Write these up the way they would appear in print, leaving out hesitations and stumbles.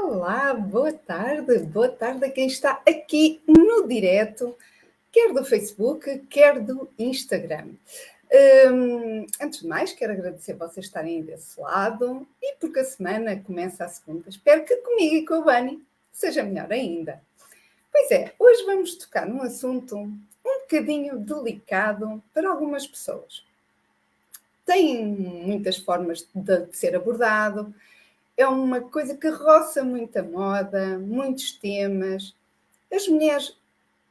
Olá, boa tarde a quem está aqui no direto, quer do Facebook, quer do Instagram. Antes de mais, quero agradecer vocês estarem aí desse lado e porque a semana começa a segunda. Espero que comigo e com o Bani seja melhor ainda. Pois é, hoje vamos tocar num assunto um bocadinho delicado para algumas pessoas. Tem muitas formas de ser abordado. É uma coisa que roça muita moda, muitos temas. As mulheres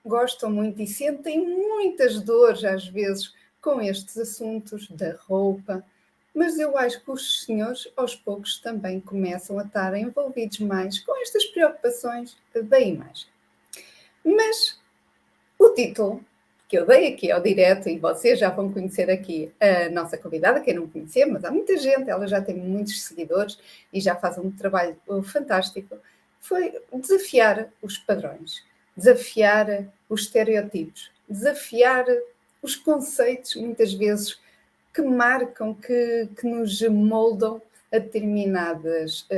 gostam muito e sentem muitas dores, às vezes, com estes assuntos da roupa, mas eu acho que os senhores, aos poucos, também começam a estar envolvidos mais com estas preocupações da imagem. Mas o título que eu dei aqui ao direto, e vocês já vão conhecer aqui a nossa convidada, quem não conhecia, mas há muita gente, ela já tem muitos seguidores e já faz um trabalho fantástico, foi desafiar os padrões, desafiar os estereotipos, desafiar os conceitos, muitas vezes, que marcam, que nos moldam a determinadas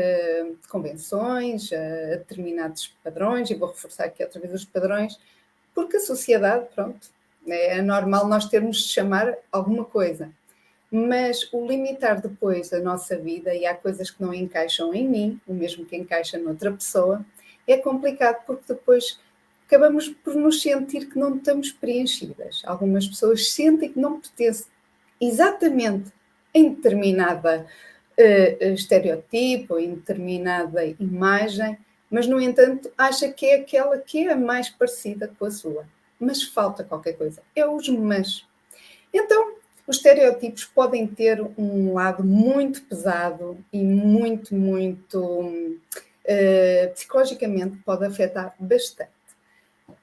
convenções, a determinados padrões, e vou reforçar aqui outra vez os padrões, porque a sociedade, pronto, é normal nós termos de chamar alguma coisa, mas o limitar depois a nossa vida, e há coisas que não encaixam em mim, o mesmo que encaixa noutra pessoa, é complicado porque depois acabamos por nos sentir que não estamos preenchidas. Algumas pessoas sentem que não pertencem exatamente em determinada estereotipo, em determinada imagem, mas, no entanto, acha que é aquela que é a mais parecida com a sua. Mas falta qualquer coisa. É os mas. Então, os estereotipos podem ter um lado muito pesado e muito, psicologicamente pode afetar bastante.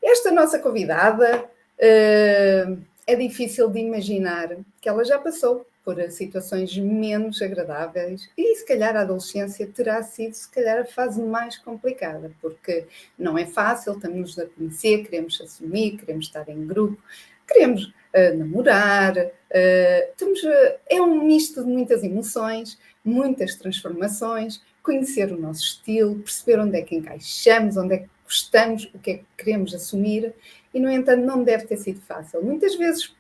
Esta nossa convidada é difícil de imaginar que ela já passou por situações menos agradáveis e se calhar a adolescência terá sido se calhar a fase mais complicada, porque não é fácil, estamos a conhecer, queremos assumir, queremos estar em grupo, queremos namorar, é um misto de muitas emoções, muitas transformações, conhecer o nosso estilo, perceber onde é que encaixamos, onde é que gostamos, o que é que queremos assumir, e no entanto não deve ter sido fácil. Muitas vezes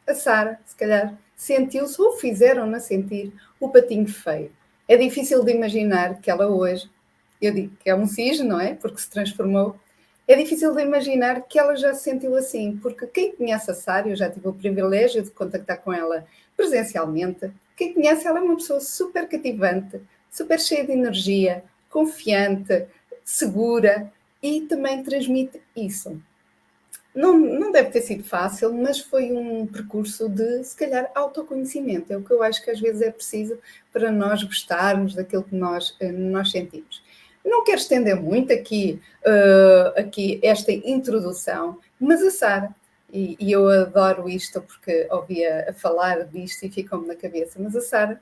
a Sara, se calhar, sentiu-se ou fizeram-na sentir o patinho feio. É difícil de imaginar que ela hoje, eu digo que é um cisne, não é? Porque se transformou. É difícil de imaginar que ela já se sentiu assim, porque quem conhece a Sara, eu já tive o privilégio de contactar com ela presencialmente, quem conhece, ela é uma pessoa super cativante, super cheia de energia, confiante, segura e também transmite isso. Não deve ter sido fácil, mas foi um percurso de, se calhar, autoconhecimento. É o que eu acho que às vezes é preciso para nós gostarmos daquilo que nós sentimos. Não quero estender muito aqui esta introdução, mas a Sara, e eu adoro isto porque ouvia a falar disto e ficou-me na cabeça, mas a Sara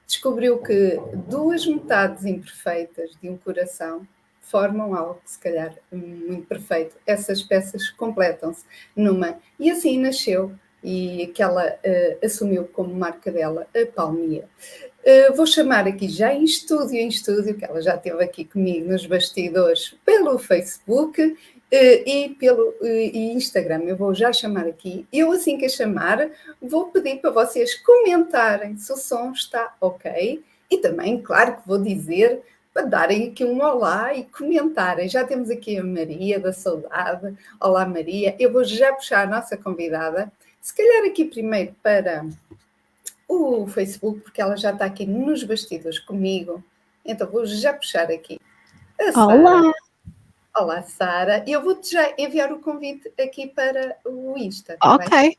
descobriu que duas metades imperfeitas de um coração formam algo, se calhar, muito perfeito. Essas peças completam-se numa. E assim nasceu, e que ela assumiu como marca dela, a Palmia. Vou chamar aqui já em estúdio, que ela já esteve aqui comigo nos bastidores, pelo Facebook e pelo Instagram. Eu vou já chamar aqui. Eu, assim que a chamar, vou pedir para vocês comentarem se o som está ok. E também, claro que vou dizer para darem aqui um olá e comentarem. Já temos aqui a Maria da Saudade. Olá, Maria. Eu vou já puxar a nossa convidada. Se calhar aqui primeiro para o Facebook, porque ela já está aqui nos bastidores comigo. Então vou já puxar aqui a Sara. Olá! Olá, Sara. Eu vou-te já enviar o convite aqui para o Insta. Ok. Bem?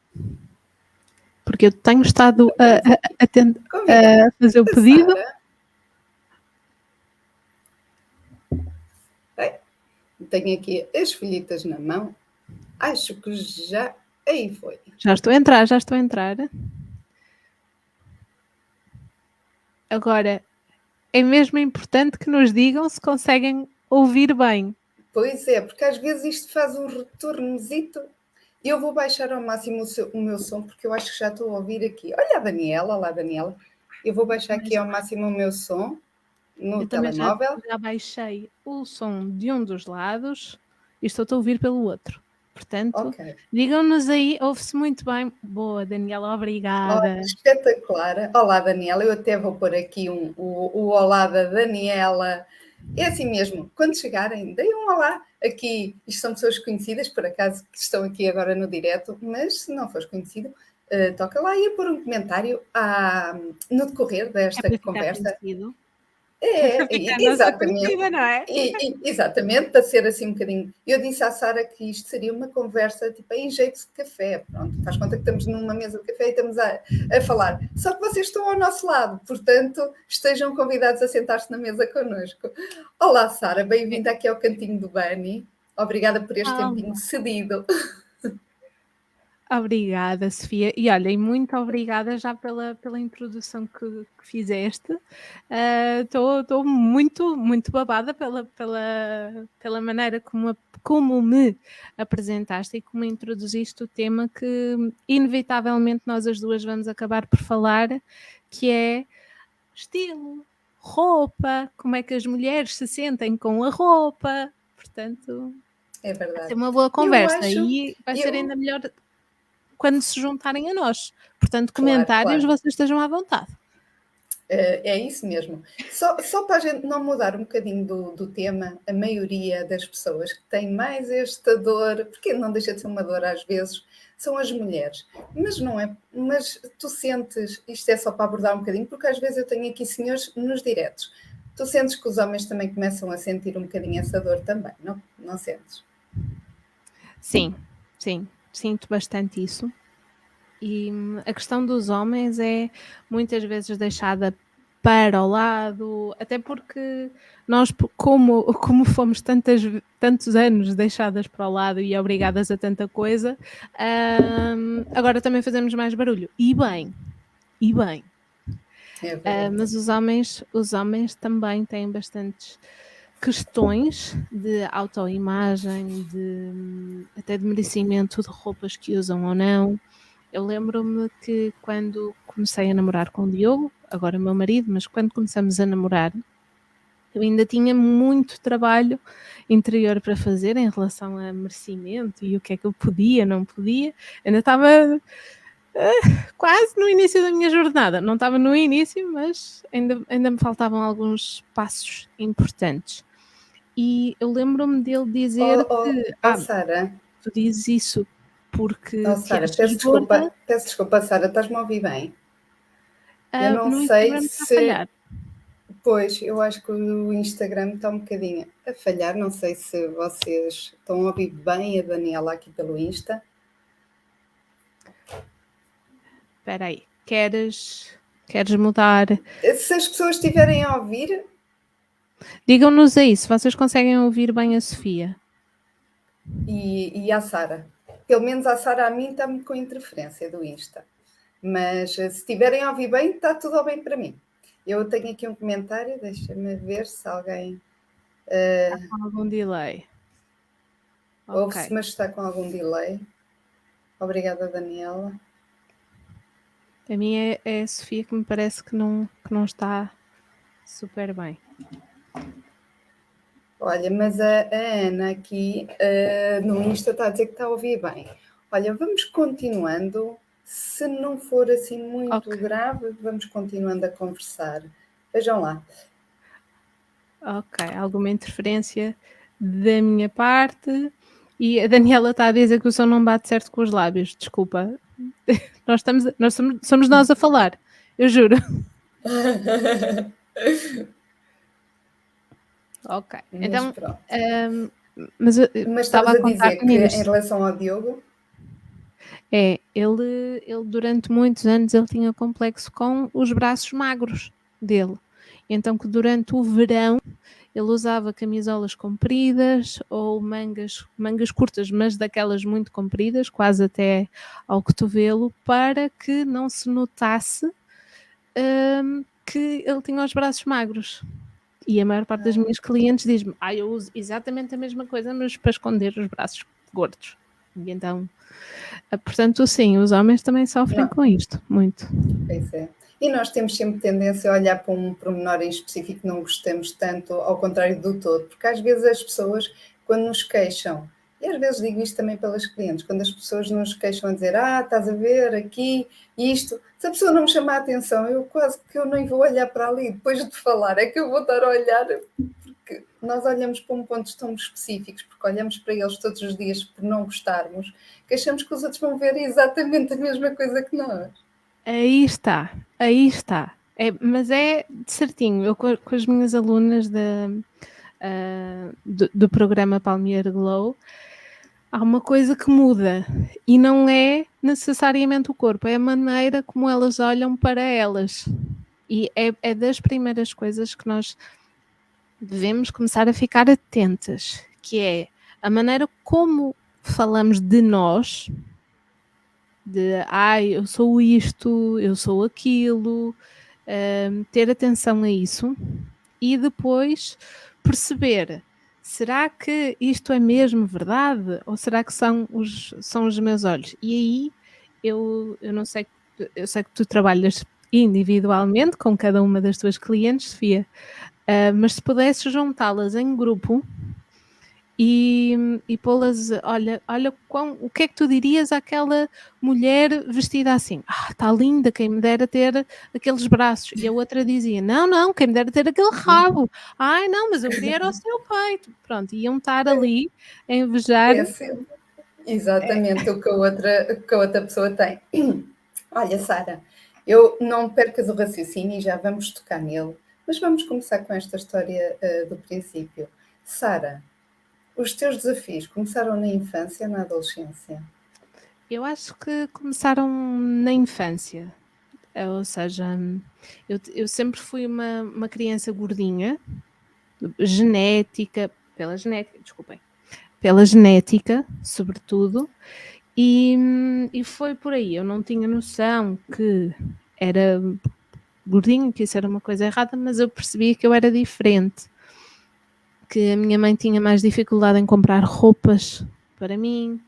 Porque eu tenho estado a fazer o pedido. Bem, tenho aqui as folhetas na mão. Acho que já... Aí foi. Já estou a entrar. Agora, é mesmo importante que nos digam se conseguem ouvir bem. Pois é, porque às vezes isto faz um retornozito. Eu vou baixar ao máximo o meu som, porque eu acho que já estou a ouvir aqui. Olha a Daniela, olá Daniela. Eu vou baixar aqui ao máximo o meu som. no Eu também telemóvel. já baixei o som de um dos lados e estou a ouvir pelo outro. Portanto, Ok. digam-nos aí, ouve-se muito bem. Boa, Daniela, obrigada. Espetacular. Olá, Daniela. Eu até vou pôr aqui o olá da Daniela. É assim mesmo, quando chegarem, deem um olá. Aqui, isto são pessoas conhecidas, por acaso, que estão aqui agora no direto, mas se não fores conhecido, toca lá e a pôr um comentário no decorrer É desta para ficar conversa. conhecido. É, Ficar nossa exatamente. conhecida, não é? Exatamente, para ser assim um bocadinho. Eu disse à Sara que isto seria uma conversa tipo em jeito de café. Pronto, faz conta que estamos numa mesa de café e estamos a falar. Só que vocês estão ao nosso lado, portanto, estejam convidados a sentar-se na mesa connosco. Olá, Sara, bem-vinda aqui ao Cantinho do Bani. Obrigada por este tempinho cedido. Obrigada, Sofia. E olha, e muito obrigada já pela introdução que fizeste. Estou muito babada pela maneira como me apresentaste e como introduziste o tema que inevitavelmente nós as duas vamos acabar por falar, que é estilo, roupa, como é que as mulheres se sentem com a roupa. Portanto, É vai verdade. ser uma boa Eu conversa acho. e vai ser ainda melhor quando se juntarem a nós. Portanto, Claro, comentários, claro. vocês estejam à vontade. É isso mesmo. Só para a gente não mudar um bocadinho do tema, a maioria das pessoas que têm mais esta dor, porque não deixa de ser uma dor às vezes, são as mulheres. Mas não é. Mas tu sentes, isto é só para abordar um bocadinho, porque às vezes eu tenho aqui senhores nos diretos. Tu sentes que os homens também começam a sentir um bocadinho essa dor também, não? Não sentes? Sim, sinto bastante isso. E a questão dos homens é muitas vezes deixada para o lado, até porque nós, como fomos tantos anos deixadas para o lado e obrigadas a tanta coisa, agora também fazemos mais barulho. E bem. Mas os homens também têm bastantes questões de autoimagem, até de merecimento de roupas que usam ou não. Eu lembro-me que quando comecei a namorar com o Diogo, agora meu marido, mas quando começamos a namorar, eu ainda tinha muito trabalho interior para fazer em relação a merecimento e o que é que eu podia, não podia. Ainda estava quase no início da minha jornada. Não estava no início, mas ainda me faltavam alguns passos importantes. E eu lembro-me dele dizer que Sara, tu dizes isso porque te Sara, achas gorda. peço desculpa, Sara, estás-me a ouvir bem? Eu não No sei Instagram está a se. falhar. Pois, eu acho que o Instagram está um bocadinho a falhar. Não sei se vocês estão a ouvir bem a Daniela aqui pelo Insta. Espera aí, queres mudar? Se as pessoas estiverem a ouvir. Digam-nos aí, se vocês conseguem ouvir bem a Sofia. E a Sara. Pelo menos a Sara, a mim, está-me com interferência do Insta. Mas se estiverem a ouvir bem, está tudo bem para mim. Eu tenho aqui um comentário, deixa-me ver se alguém. Está com algum delay. Ouve-se, Ok. mas está com algum delay. Obrigada, Daniela. A minha é a Sofia que me parece que não está super bem. Olha, mas a Ana aqui no Insta está a dizer que está a ouvir bem. Olha, vamos continuando. Se não for assim muito grave, vamos continuando a conversar. Vejam lá. Ok, alguma interferência da minha parte. E a Daniela está a dizer que o som não bate certo com os lábios. Desculpa. Somos nós a falar. Eu juro. Ok. Mas então, pronto. mas eu Mas estava estavas a a contar, dizer que meninas. em relação ao Diogo. Ele durante muitos anos ele tinha complexo com os braços magros dele. Então que durante o verão ele usava camisolas compridas ou mangas curtas, mas daquelas muito compridas, quase até ao cotovelo, para que não se notasse que ele tinha os braços magros. E a maior parte das minhas clientes diz-me: eu uso exatamente a mesma coisa, mas para esconder os braços gordos. E então, portanto, sim, os homens também sofrem com isto, muito. Pois é. E nós temos sempre tendência a olhar para um pormenor em específico que não gostamos tanto, ao contrário do todo, porque às vezes as pessoas, quando nos queixam, e às vezes digo isto também pelas clientes, quando as pessoas nos queixam a dizer, estás a ver aqui, isto, se a pessoa não me chamar a atenção, eu quase que eu nem vou olhar para ali, depois de falar, é que eu vou estar a olhar, porque nós olhamos para um pontos tão específicos, porque olhamos para eles todos os dias por não gostarmos, que achamos que os outros vão ver exatamente a mesma coisa que nós. Aí está. Mas é certinho. Eu com as minhas alunas do programa Palmier Glow, há uma coisa que muda e não é necessariamente o corpo, é a maneira como elas olham para elas. E é das primeiras coisas que nós devemos começar a ficar atentas, que é a maneira como falamos de nós, de eu sou isto, eu sou aquilo, ter atenção a isso e depois perceber, será que isto é mesmo verdade ou será que são os meus olhos? E aí eu não sei, eu sei que tu trabalhas individualmente com cada uma das tuas clientes, Sofia, mas se pudesses juntá-las em grupo e pô-las, olha o que é que tu dirias àquela mulher vestida assim? Está linda, quem me dera ter aqueles braços. E a outra dizia, não, quem me dera ter aquele rabo. Ai, não, mas eu queria era o seu peito. Pronto, iam estar ali a invejar. É sempre exatamente o que a outra pessoa tem. Olha, Sara, eu não percas o raciocínio e já vamos tocar nele, mas vamos começar com esta história do princípio. Sara, os teus desafios começaram na infância ou na adolescência? Eu acho que começaram na infância. Ou seja, eu sempre fui uma criança gordinha, pela genética, sobretudo, e foi por aí. Eu não tinha noção que era gordinho, que isso era uma coisa errada, mas eu percebia que eu era diferente, que a minha mãe tinha mais dificuldade em comprar roupas para mim,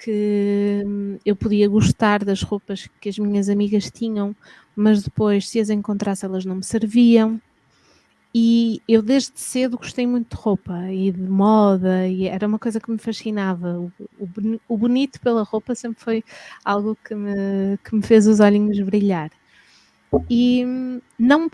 que eu podia gostar das roupas que as minhas amigas tinham, mas depois, se as encontrasse, elas não me serviam. E eu desde cedo gostei muito de roupa e de moda, e era uma coisa que me fascinava. O bonito pela roupa sempre foi algo que me fez os olhinhos brilhar. E não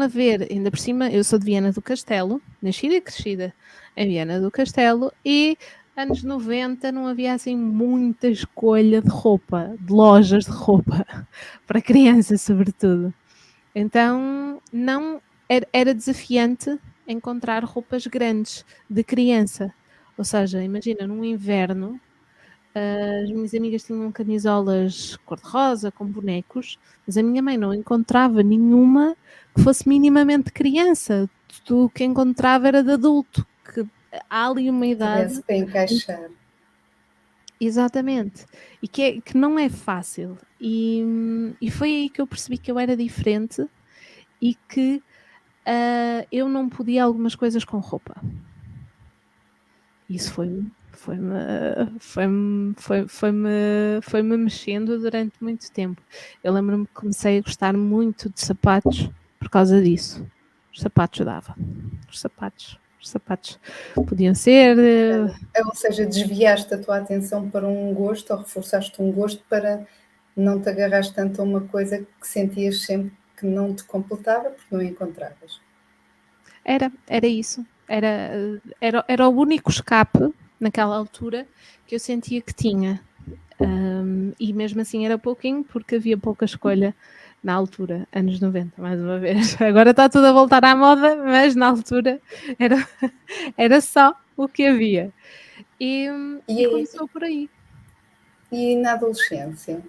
haver, ainda por cima, eu sou de Viana do Castelo, nascida e crescida em Viana do Castelo, e anos 90 não havia assim muita escolha de roupa, de lojas de roupa, para crianças sobretudo. Então não era desafiante encontrar roupas grandes de criança. Ou seja, imagina, num inverno, as minhas amigas tinham camisolas cor-de-rosa com bonecos, mas a minha mãe não encontrava nenhuma que fosse minimamente criança. Tudo o que encontrava era de adulto, que há ali uma idade. Tivesse para encaixar. Exatamente. E que não é fácil. E foi aí que eu percebi que eu era diferente e que eu não podia algumas coisas com roupa. Isso foi-me mexendo durante muito tempo. Eu lembro-me que comecei a gostar muito de sapatos por causa disso. Os sapatos dava. Os sapatos podiam ser... Ou seja, desviaste a tua atenção para um gosto ou reforçaste um gosto para não te agarrares tanto a uma coisa que sentias sempre que não te completava porque não encontravas. Era isso. Era o único escape naquela altura que eu sentia que tinha. E mesmo assim era pouquinho porque havia pouca escolha na altura, anos 90, mais uma vez. Agora está tudo a voltar à moda, mas na altura era só o que havia. E começou por aí. E na adolescência?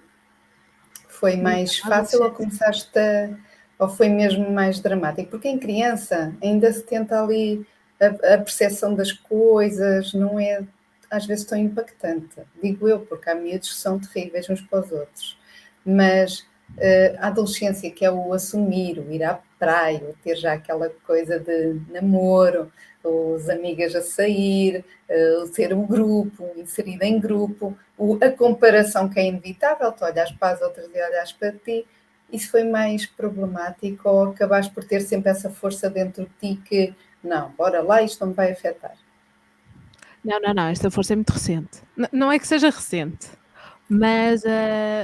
Foi mais fácil ou começaste ou foi mesmo mais dramático? Porque em criança ainda se tenta ali a percepção das coisas, não é às vezes tão impactante. Digo eu, porque há miúdos que são terríveis uns para os outros. Mas A adolescência, que é o assumir, o ir à praia, o ter já aquela coisa de namoro, os amigas a sair, o ter um grupo, inserido em grupo, a comparação que é inevitável, tu olhas para as outras e olhas para ti, isso foi mais problemático ou acabaste por ter sempre essa força dentro de ti que, não, bora lá, isto não me vai afetar? Não, esta força é muito recente. Não é que seja recente, mas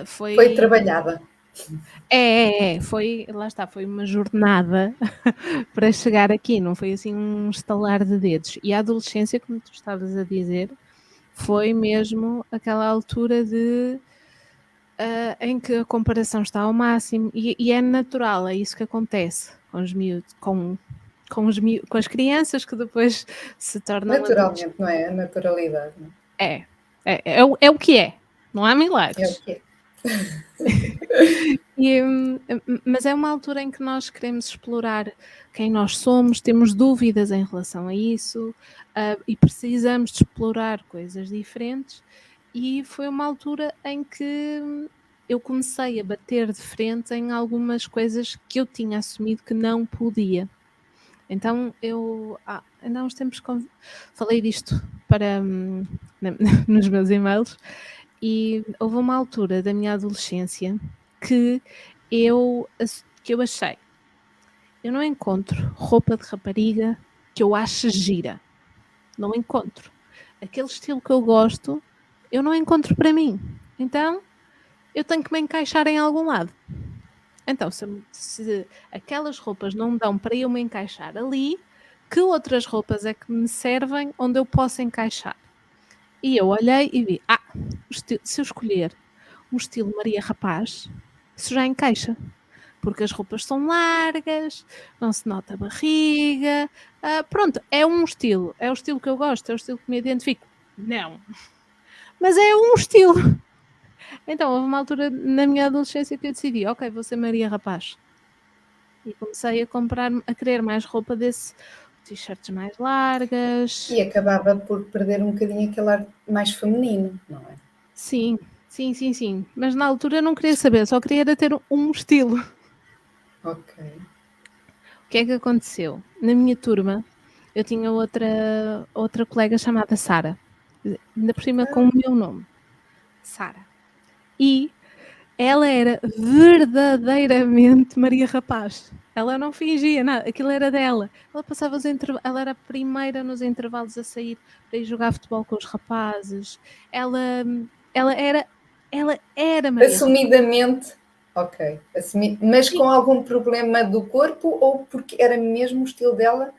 Foi trabalhada. foi, lá está, foi uma jornada para chegar aqui, não foi assim um estalar de dedos. E a adolescência, como tu estavas a dizer, foi mesmo aquela altura em que a comparação está ao máximo e é natural, é isso que acontece com os miúdos, com as crianças que depois se tornam adultos. Naturalmente, não é? A naturalidade. Não É o que é, não há é? É o milagres. que é. Mas é uma altura em que nós queremos explorar quem nós somos, temos dúvidas em relação a isso, e precisamos de explorar coisas diferentes. E foi uma altura em que eu comecei a bater de frente em algumas coisas que eu tinha assumido que não podia. Então eu ainda há uns tempos falei disto para nos meus e-mails, e houve uma altura da minha adolescência que eu achei, eu não encontro roupa de rapariga que eu ache gira, não encontro. Aquele estilo que eu gosto, eu não encontro para mim. Então eu tenho que me encaixar em algum lado. Então, se aquelas roupas não dão para eu me encaixar ali, que outras roupas é que me servem onde eu posso encaixar? E eu olhei e vi, se eu escolher um estilo Maria Rapaz, isso já encaixa. Porque as roupas são largas, não se nota a barriga. Pronto, é um estilo. É o estilo que eu gosto, é o estilo que me identifico. Não. Mas é um estilo. Então, houve uma altura na minha adolescência que eu decidi, ok, vou ser Maria Rapaz. E comecei a querer mais roupa desse, t-shirts mais largas. E acabava por perder um bocadinho aquele ar mais feminino, não é? Sim. Mas na altura eu não queria saber, só queria era ter um estilo. Ok. O que é que aconteceu? Na minha turma, eu tinha outra colega chamada Sara, ainda por cima com o meu nome, Sara. E ela era verdadeiramente Maria Rapaz. Ela não fingia nada, aquilo era dela. Ela passava ela era a primeira nos intervalos a sair para ir jogar futebol com os rapazes. Ela era Maria Rapaz. Assumidamente, ok. Mas com algum problema do corpo ou porque era mesmo o estilo dela?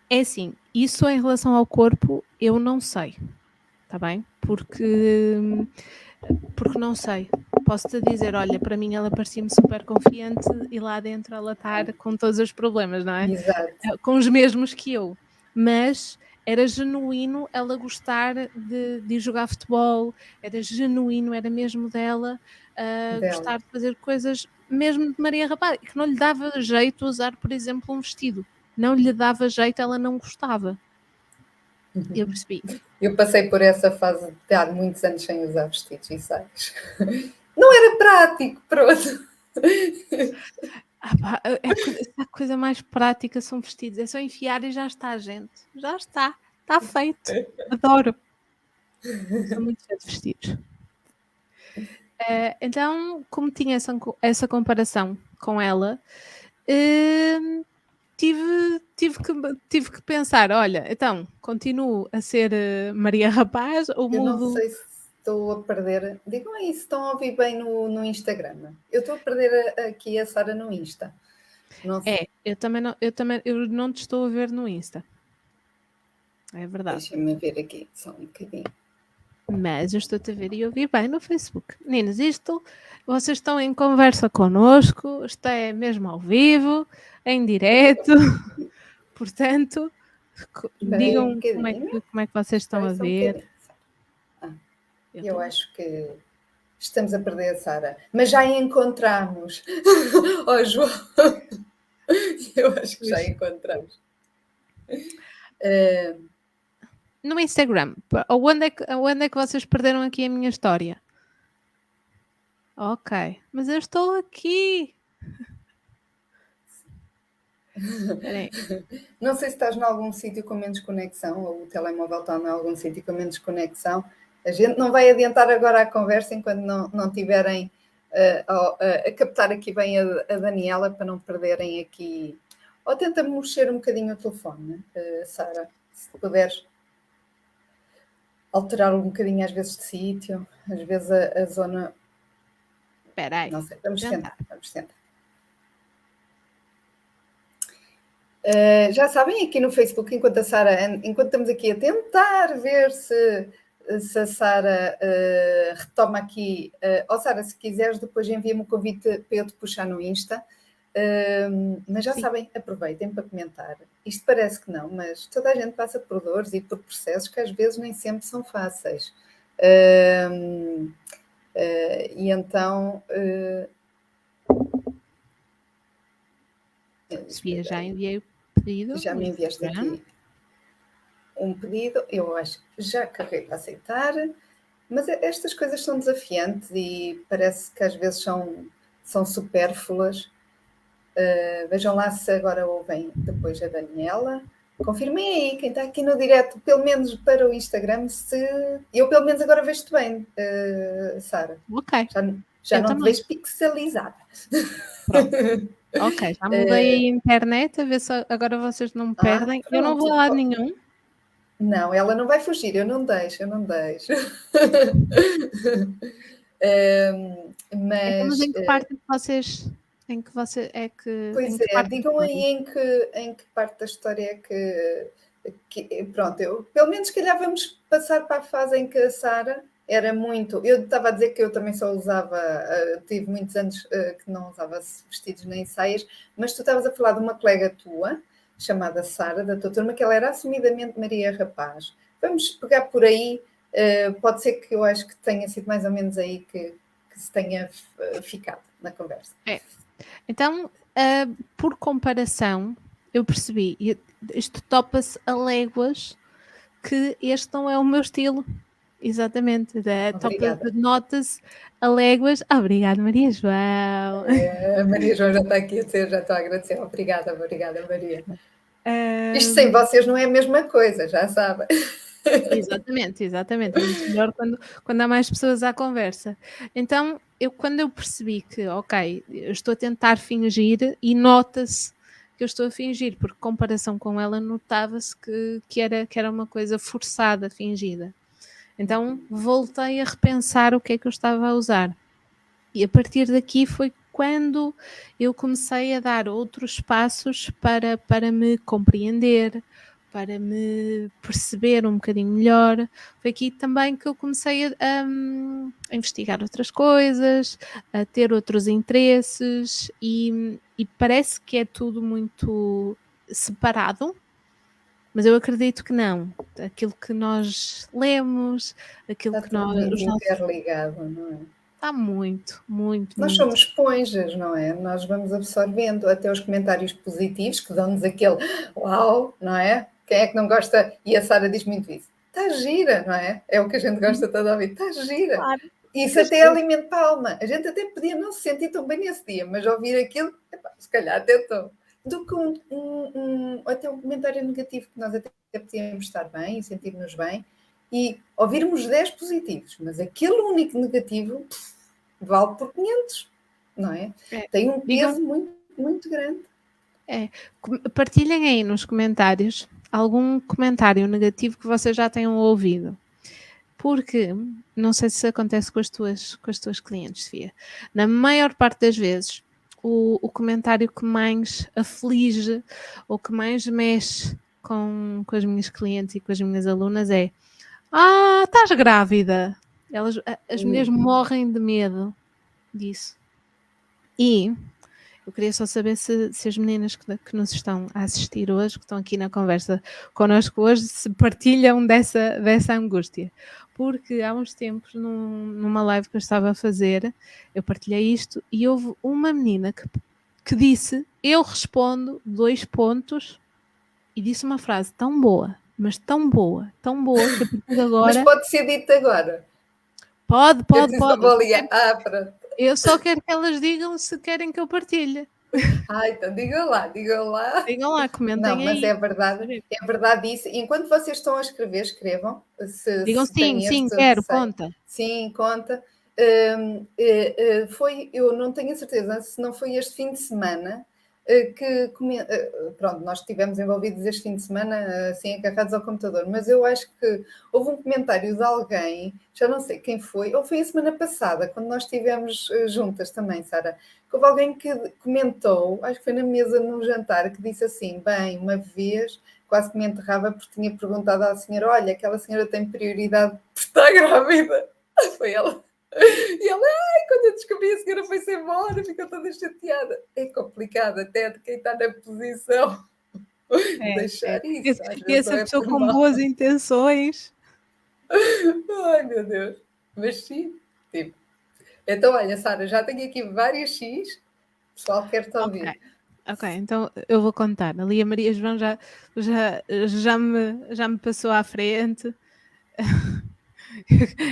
É assim, isso em relação ao corpo, eu não sei, está bem? Porque não sei. Posso-te dizer, olha, para mim ela parecia-me super confiante e lá dentro ela está com todos os problemas, não é? Exato. Com os mesmos que eu. Mas era genuíno ela gostar de ir jogar futebol, era genuíno, era mesmo dela, gostar de fazer coisas mesmo de Maria Rapaz, que não lhe dava jeito usar, por exemplo, um vestido. Não lhe dava jeito, ela não gostava. Eu percebi. Eu passei por essa fase de há muitos anos sem usar vestidos e saias. Não era prático, pronto. A coisa mais prática são vestidos. É só enfiar e já está, gente. Já está. Está feito. Adoro. Sou muito fã de vestidos. Então, como tinha essa comparação com ela, tive que pensar, olha, então, continuo a ser Maria Rapaz ou Eu não mudo? sei se estou a perder. Digam aí se estão a ouvir bem no Instagram. Eu estou a perder aqui a Sara no Insta. Não sei. Eu não te estou a ver no Insta. É verdade. Deixem-me ver aqui só um bocadinho. Mas eu estou-te a ver e ouvir bem no Facebook. Meninas, vocês estão em conversa connosco, isto é mesmo ao vivo, em direto, portanto, digam como é que vocês estão a ver. Eu acho que estamos a perder a Sara, mas já a encontramos. Oh, João, eu acho que já a encontramos. No Instagram, onde é que vocês perderam aqui a minha história? Ok, mas eu estou aqui. Peraí. Não sei se estás em algum sítio com menos conexão, ou o telemóvel está em algum sítio com menos conexão. A gente não vai adiantar agora a conversa enquanto não tiverem a captar aqui bem a Daniela, para não perderem aqui. Ou tenta mexer um bocadinho o telefone, Sara, se puderes alterar um bocadinho às vezes de sítio, às vezes a zona. Espera aí. Não sei, vamos tentar. Já sabem, aqui no Facebook, enquanto estamos aqui a tentar ver se a Sara retoma aqui. Sara, se quiseres, depois envia-me o convite para eu te puxar no Insta. Mas já sabem, aproveitem para comentar. Isto parece que não, mas toda a gente passa por dores e por processos que às vezes nem sempre são fáceis. E então... Sofia, já enviei o pedido. Já me enviaste aqui um pedido, eu acho que já carreguei para aceitar, mas estas coisas são desafiantes e parece que às vezes são supérfluas. Vejam lá se agora ouvem depois a Daniela. Confirmem aí, quem está aqui no direto, pelo menos para o Instagram, se eu pelo menos agora vejo-te bem, Sara. Ok. Já não te vejo pixelizada. Pronto. Ok, já mudei a internet, a ver se agora vocês não me perdem. Eu não vou a lado nenhum. Não, ela não vai fugir, eu não deixo. Mas em que parte vocês... Em que você é que... Pois é, digam aí em que parte da história é que pronto, eu pelo menos se calhar vamos passar para a fase em que a Sara era muito... Eu estava a dizer que eu também só usava, tive muitos anos que não usava vestidos nem saias, mas tu estavas a falar de uma colega tua, chamada Sara, da tua turma, que ela era assumidamente Maria Rapaz. Vamos pegar por aí, pode ser que eu acho que tenha sido mais ou menos aí que se tenha ficado na conversa. Então, por comparação, eu percebi, isto topa-se a léguas, que este não é o meu estilo. Exatamente, nota-se a léguas. Obrigada, Maria João. A Maria João já está aqui a dizer, já estou a agradecer. Obrigada, Maria. Isto sem vocês não é a mesma coisa, já sabem. Exatamente. É muito melhor quando há mais pessoas à conversa. Então, quando eu percebi que, ok, eu estou a tentar fingir e nota-se que eu estou a fingir, porque comparação com ela notava-se que era uma coisa forçada, fingida. Então voltei a repensar o que é que eu estava a usar. E a partir daqui foi quando eu comecei a dar outros passos para me compreender, para me perceber um bocadinho melhor. Foi aqui também que eu comecei a investigar outras coisas, a ter outros interesses e parece que é tudo muito separado, mas eu acredito que não. Aquilo que nós lemos, aquilo está que nós... muito interligado, não é? Está muito. Nós somos esponjas, não é? Nós vamos absorvendo até os comentários positivos, que dão-nos aquele uau, não é? Quem é que não gosta? E a Sara diz muito isso. Está gira, não é? É o que a gente gosta de ouvir. Está gira. Claro. Isso até alimenta a alma. A gente até podia não se sentir tão bem nesse dia, mas ouvir aquilo, se calhar até estou. Do que até um comentário negativo, que nós até podíamos estar bem e sentir-nos bem, e ouvirmos 10 positivos, mas aquele único negativo vale por 500, não é? Tem um peso muito, muito grande. Partilhem aí nos comentários algum comentário negativo que vocês já tenham ouvido. Porque, não sei se acontece com as tuas clientes, Sofia, na maior parte das vezes, o comentário que mais aflige ou que mais mexe com as minhas clientes e com as minhas alunas é: estás grávida. As mulheres morrem de medo disso. E eu queria só saber se as meninas que nos estão a assistir hoje, que estão aqui na conversa connosco hoje, se partilham dessa angústia. Porque há uns tempos, numa live que eu estava a fazer, eu partilhei isto e houve uma menina que disse: eu respondo 2 pontos, e disse uma frase tão boa, mas tão boa, que a partir de agora... Mas pode ser dito agora. Pode. Vou ligar. Pronto. Eu só quero que elas digam se querem que eu partilhe. Então digam lá. Digam lá, comentem Não, mas aí. é verdade isso. Enquanto vocês estão a escrever, escrevam. Digam Se têm sim, este quero, receio. conta. Sim, conta. Eu não tenho a certeza se não foi este fim de semana pronto, nós estivemos envolvidos este fim de semana assim agarrados ao computador, mas eu acho que houve um comentário de alguém, já não sei quem foi, ou foi a semana passada, quando nós estivemos juntas também, Sara, que houve alguém que comentou, acho que foi na mesa num jantar, que disse assim, bem, uma vez quase que me enterrava porque tinha perguntado à senhora, olha, aquela senhora tem prioridade por estar grávida. Foi ela. E ela, quando eu descobri, a senhora foi-se embora, ficou toda chateada. É complicado até de quem está na posição deixar isso. E essa pessoa com boas intenções. Ai, meu Deus. Mas sim, tipo. Então, olha, Sara, já tenho aqui vários X. O pessoal quer-te ouvir. Ok, então eu vou contar. Ali a Maria João já me passou à frente.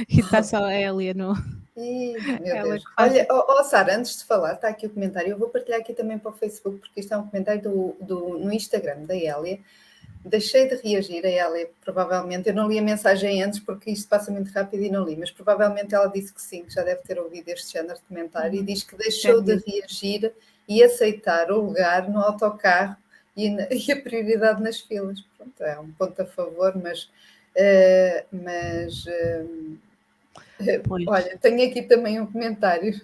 E está só a Hélia no. Meu Deus. Olha, Sara, antes de falar, está aqui o comentário. Eu vou partilhar aqui também para o Facebook, porque isto é um comentário no Instagram da Hélia. Deixei de reagir a ela, provavelmente, eu não li a mensagem antes porque isto passa muito rápido e não li, mas provavelmente ela disse que sim, que já deve ter ouvido este género de comentário e diz que deixou de reagir e aceitar o lugar no autocarro e a prioridade nas filas. Pronto, é um ponto a favor, mas olha, tenho aqui também um comentário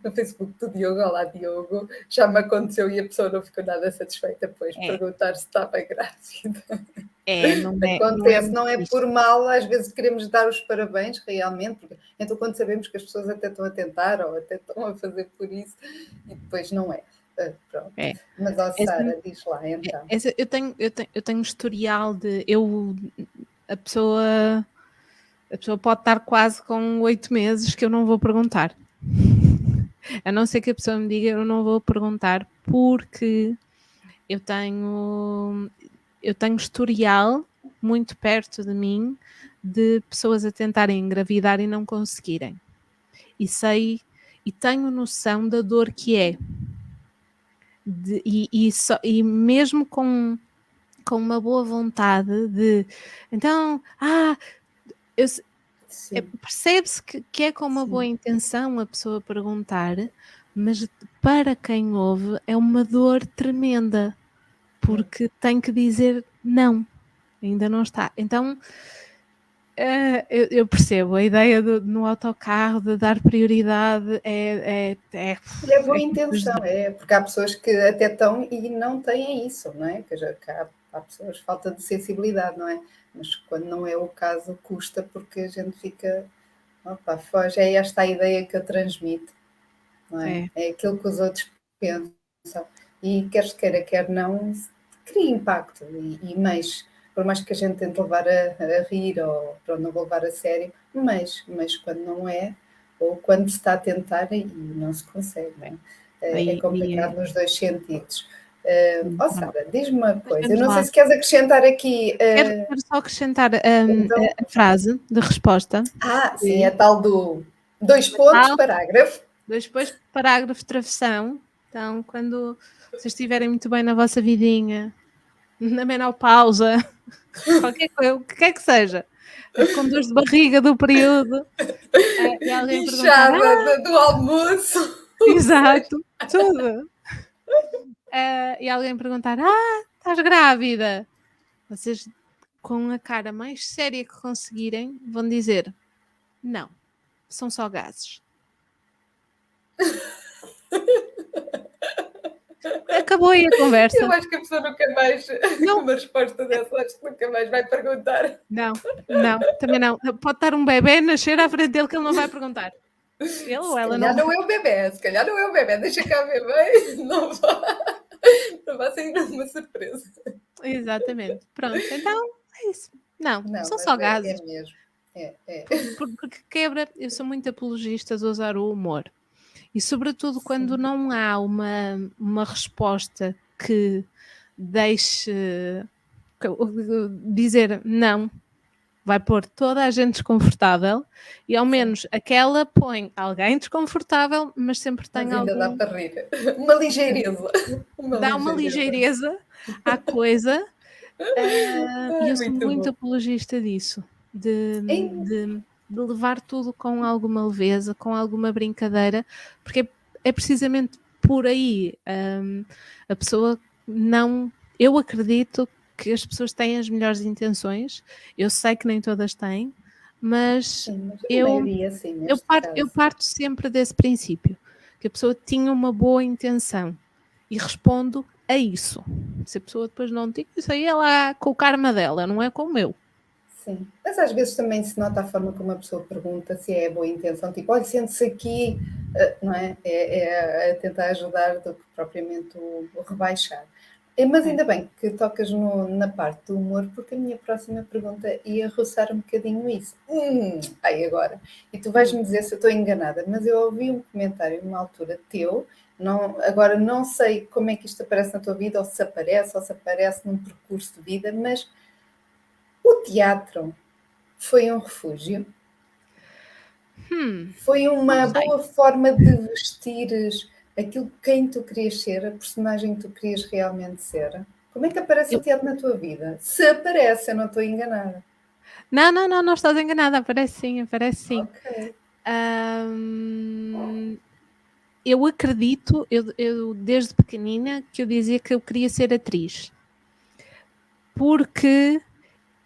no Facebook do Diogo. Olá, Diogo. Já me aconteceu e a pessoa não ficou nada satisfeita depois de perguntar se estava grávida. Acontece, não é por mal, às vezes queremos dar os parabéns realmente, porque, então quando sabemos que as pessoas até estão a tentar ou até estão a fazer por isso e depois não é. Pronto. Mas, Sara, diz lá então. Eu tenho historial de a pessoa pode estar quase com 8 meses que eu não vou perguntar. A não ser que a pessoa me diga, eu não vou perguntar porque eu tenho historial muito perto de mim de pessoas a tentarem engravidar e não conseguirem. E tenho noção da dor que é. E mesmo com uma boa vontade de então, percebe-se que é com uma boa intenção a pessoa perguntar, mas para quem ouve é uma dor tremenda, porque tem que dizer não, ainda não está. Então eu percebo a ideia no autocarro de dar prioridade é boa intenção, porque há pessoas que até estão e não têm isso, não é? Que há pessoas falta de sensibilidade, não é? Mas quando não é o caso, custa porque a gente fica, foge, é esta a ideia que eu transmito, não é? É aquilo que os outros pensam. E quer se queira, quer não, cria impacto e mexe. Por mais que a gente tente levar a rir ou não vou levar a sério, mas quando não é, ou quando se está a tentar e não se consegue, não é? É complicado nos dois sentidos. Sara, diz-me uma coisa, eu não sei se queres acrescentar aqui... Quero só acrescentar a frase de resposta. Sim, a tal do 2 pontos, parágrafo. 2 pontos, parágrafo, travessão. Então, quando vocês estiverem muito bem na vossa vidinha, na menopausa, qualquer coisa, o que quer que seja, com dores de barriga do período, e alguém inchada do almoço. Exato, tudo. E alguém perguntar, estás grávida? Vocês, com a cara mais séria que conseguirem, vão dizer, não, são só gases. Acabou aí a conversa. Eu acho que a pessoa nunca mais, uma resposta dessa, acho que nunca mais vai perguntar. Não, também não. Pode estar um bebê nascer à frente dele que ele não vai perguntar. Ele ou ela não. Não é o bebê, se calhar não é o bebê, deixa cá ver bem, não vai sair uma surpresa. Exatamente. Pronto, então é isso. Não são só gases. É mesmo. Porque quebra, eu sou muito apologista de usar o humor. E sobretudo quando não há uma resposta que deixe dizer não, vai pôr toda a gente desconfortável e ao menos aquela põe alguém desconfortável, mas sempre tem Mas ainda dá algum... para rir. Uma ligeireza. Dá uma ligeireza à coisa. E eu sou muito apologista disso, de levar tudo com alguma leveza, com alguma brincadeira, porque é precisamente por aí. A pessoa não... Eu acredito que as pessoas têm as melhores intenções, eu sei que nem todas têm, mas Sim, mas a eu maioria, sim, neste eu caso. parto sempre desse princípio, que a pessoa tinha uma boa intenção e respondo a isso. Se a pessoa depois não tinha, isso aí é lá com o karma dela, não é com o meu. Sim, mas às vezes também se nota a forma como a pessoa pergunta se é boa intenção, tipo, olha, sente-se aqui, não é? É tentar ajudar do que propriamente o rebaixar. Mas ainda bem que tocas na parte do humor, porque a minha próxima pergunta ia roçar um bocadinho isso. Aí agora. E tu vais-me dizer se eu estou enganada, mas eu ouvi um comentário numa altura teu, agora não sei como é que isto aparece na tua vida, ou se aparece num percurso de vida, mas o teatro foi um refúgio? Foi uma boa forma de vestires aquilo quem tu querias ser, a personagem que tu querias realmente ser? Como é que aparece o teatro na tua vida? Se aparece, eu não estou enganada. Não estás enganada, aparece sim. Ok. Eu acredito, eu desde pequenina que eu dizia que eu queria ser atriz, porque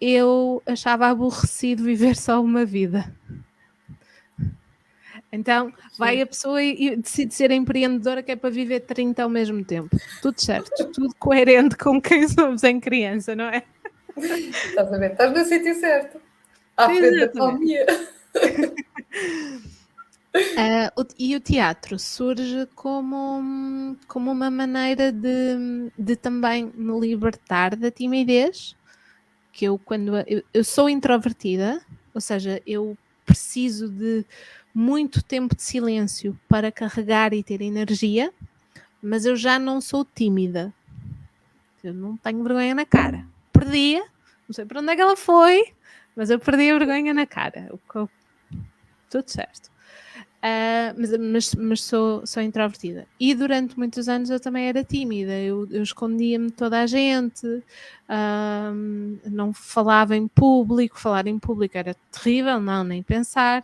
eu achava aborrecido viver só uma vida. Então vai a pessoa e decide ser empreendedora, que é para viver 30 ao mesmo tempo. Tudo certo, tudo coerente com quem somos em criança, não é? Estás a ver? Estás no sítio certo. À frente da palmia. E o teatro surge como uma maneira de também me libertar da timidez, que eu sou introvertida, ou seja, eu preciso de muito tempo de silêncio para carregar e ter energia, mas eu já não sou tímida. Eu não tenho vergonha na cara. Perdia, não sei para onde é que ela foi, mas eu perdi a vergonha na cara. Tudo certo. Mas sou introvertida. E durante muitos anos eu também era tímida, eu escondia-me de toda a gente, não falava em público, falar em público era terrível, não, nem pensar,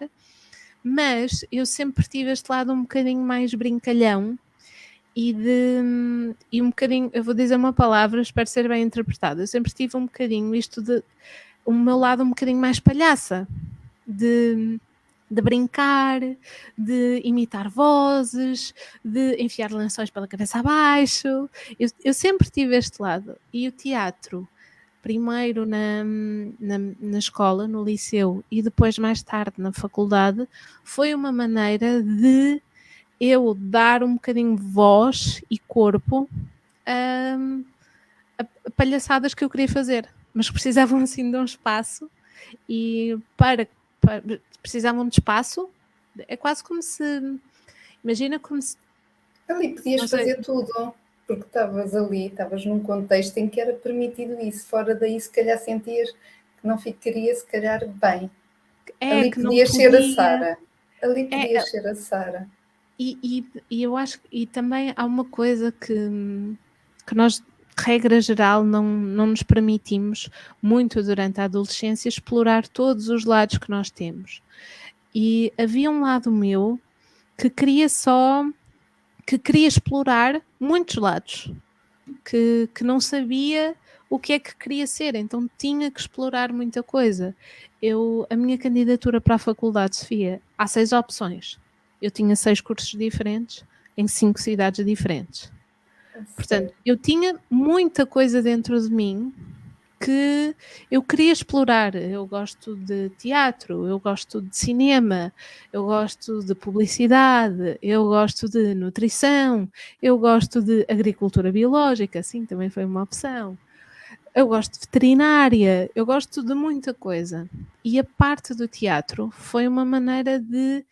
mas eu sempre tive este lado um bocadinho mais brincalhão e um bocadinho, eu vou dizer uma palavra, espero ser bem interpretada, eu sempre tive um bocadinho isto de, o meu lado um bocadinho mais palhaça, de brincar, de imitar vozes, de enfiar lençóis pela cabeça abaixo. Eu sempre tive este lado. E o teatro, primeiro na escola, no liceu, e depois mais tarde na faculdade, foi uma maneira de eu dar um bocadinho voz e corpo a palhaçadas que eu queria fazer, mas precisavam assim de um espaço, e para precisavam de espaço. É quase como se, imagina como se... Ali podias fazer tudo, porque estavas ali, estavas num contexto em que era permitido isso. Fora daí, se calhar sentias que não ficaria, se calhar, bem. Ali que podias não ser a podia. Sara. Ali podias ser a Sara. E eu acho que também há uma coisa que nós, regra geral, não nos permitimos muito durante a adolescência explorar todos os lados que nós temos. E havia um lado meu que queria explorar muitos lados, que não sabia o que é que queria ser, então tinha que explorar muita coisa. A minha candidatura para a faculdade, Sofia, há 6 opções. Eu tinha 6 cursos diferentes em 5 cidades diferentes. Portanto, eu tinha muita coisa dentro de mim que eu queria explorar. Eu gosto de teatro, eu gosto de cinema, eu gosto de publicidade, eu gosto de nutrição, eu gosto de agricultura biológica, sim, também foi uma opção. Eu gosto de veterinária, eu gosto de muita coisa. E a parte do teatro foi uma maneira de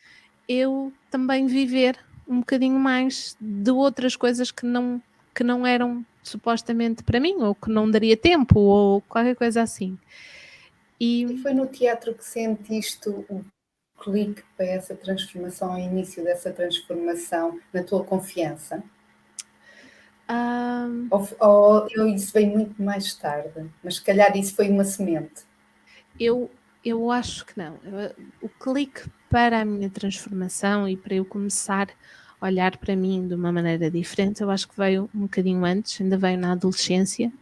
eu também viver um bocadinho mais de outras coisas que não eram supostamente para mim, ou que não daria tempo, ou qualquer coisa assim. E foi no teatro que sentiste o clique para essa transformação, o início dessa transformação na tua confiança? Ou isso veio muito mais tarde, mas se calhar isso foi uma semente? Eu acho que não. O clique para a minha transformação e para eu começar a olhar para mim de uma maneira diferente, eu acho que veio um bocadinho antes, ainda veio na adolescência,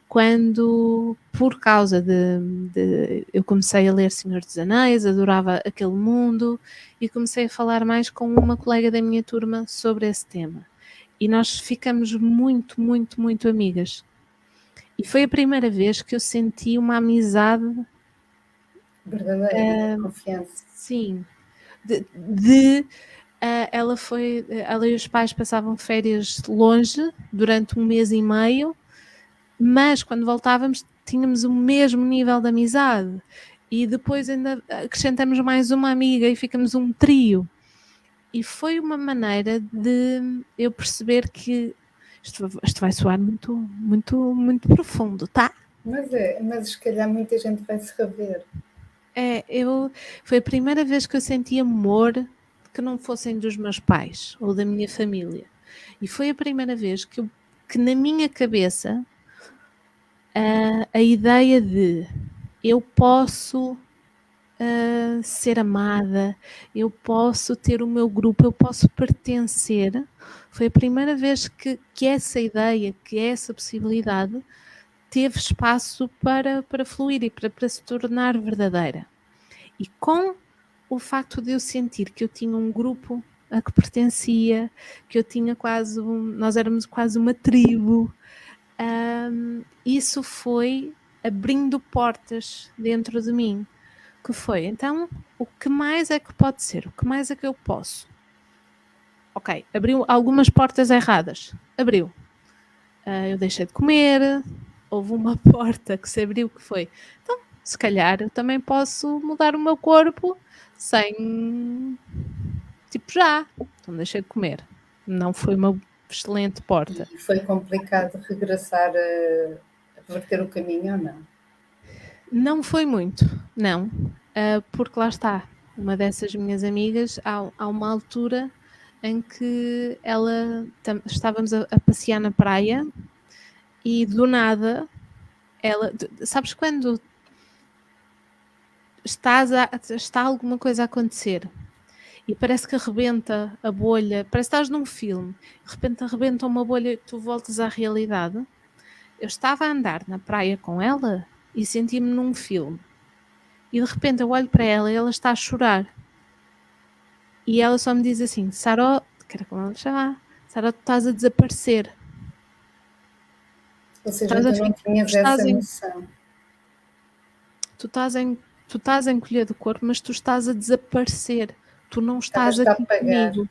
quando, por causa de eu comecei a ler Senhor dos Anéis, adorava aquele mundo e comecei a falar mais com uma colega da minha turma sobre esse tema. E nós ficamos muito, muito, muito amigas. E foi a primeira vez que eu senti uma amizade verdadeira, confiança. Sim. Ela e os pais passavam férias longe durante 1 mês e meio, mas quando voltávamos tínhamos o mesmo nível de amizade. E depois ainda acrescentamos mais uma amiga e ficamos um trio. E foi uma maneira de eu perceber que isto vai soar muito, muito, muito profundo, tá? Mas se calhar muita gente vai se rever. Foi a primeira vez que eu senti amor que não fossem dos meus pais ou da minha família. E foi a primeira vez que na minha cabeça a ideia de eu posso ser amada, eu posso ter o meu grupo, eu posso pertencer, foi a primeira vez que essa ideia, que essa possibilidade teve espaço para fluir e para se tornar verdadeira. E com o facto de eu sentir que eu tinha um grupo a que pertencia, que eu tinha nós éramos quase uma tribo, isso foi abrindo portas dentro de mim, que foi, então, o que mais é que pode ser? O que mais é que eu posso? Ok, abriu algumas portas erradas, abriu. Eu deixei de comer, houve uma porta que se abriu que foi, então, se calhar eu também posso mudar o meu corpo sem, tipo, já, então deixei de comer. Não foi uma excelente porta. E foi complicado regressar a reverter o caminho ou não? Não foi muito, não, porque lá está, uma dessas minhas amigas, há uma altura em que estávamos a passear na praia e do nada, sabes quando está alguma coisa a acontecer e parece que arrebenta a bolha, parece que estás num filme, de repente arrebenta uma bolha e tu voltas à realidade. Eu estava a andar na praia com ela e senti-me num filme. E de repente eu olho para ela e ela está a chorar. E ela só me diz assim, Saró, que era como ela chamava, Saró, tu estás a desaparecer. Ou seja, tu não tinhas essa noção. Tu estás a encolher do corpo, mas tu estás a desaparecer. Tu não estás aqui comigo.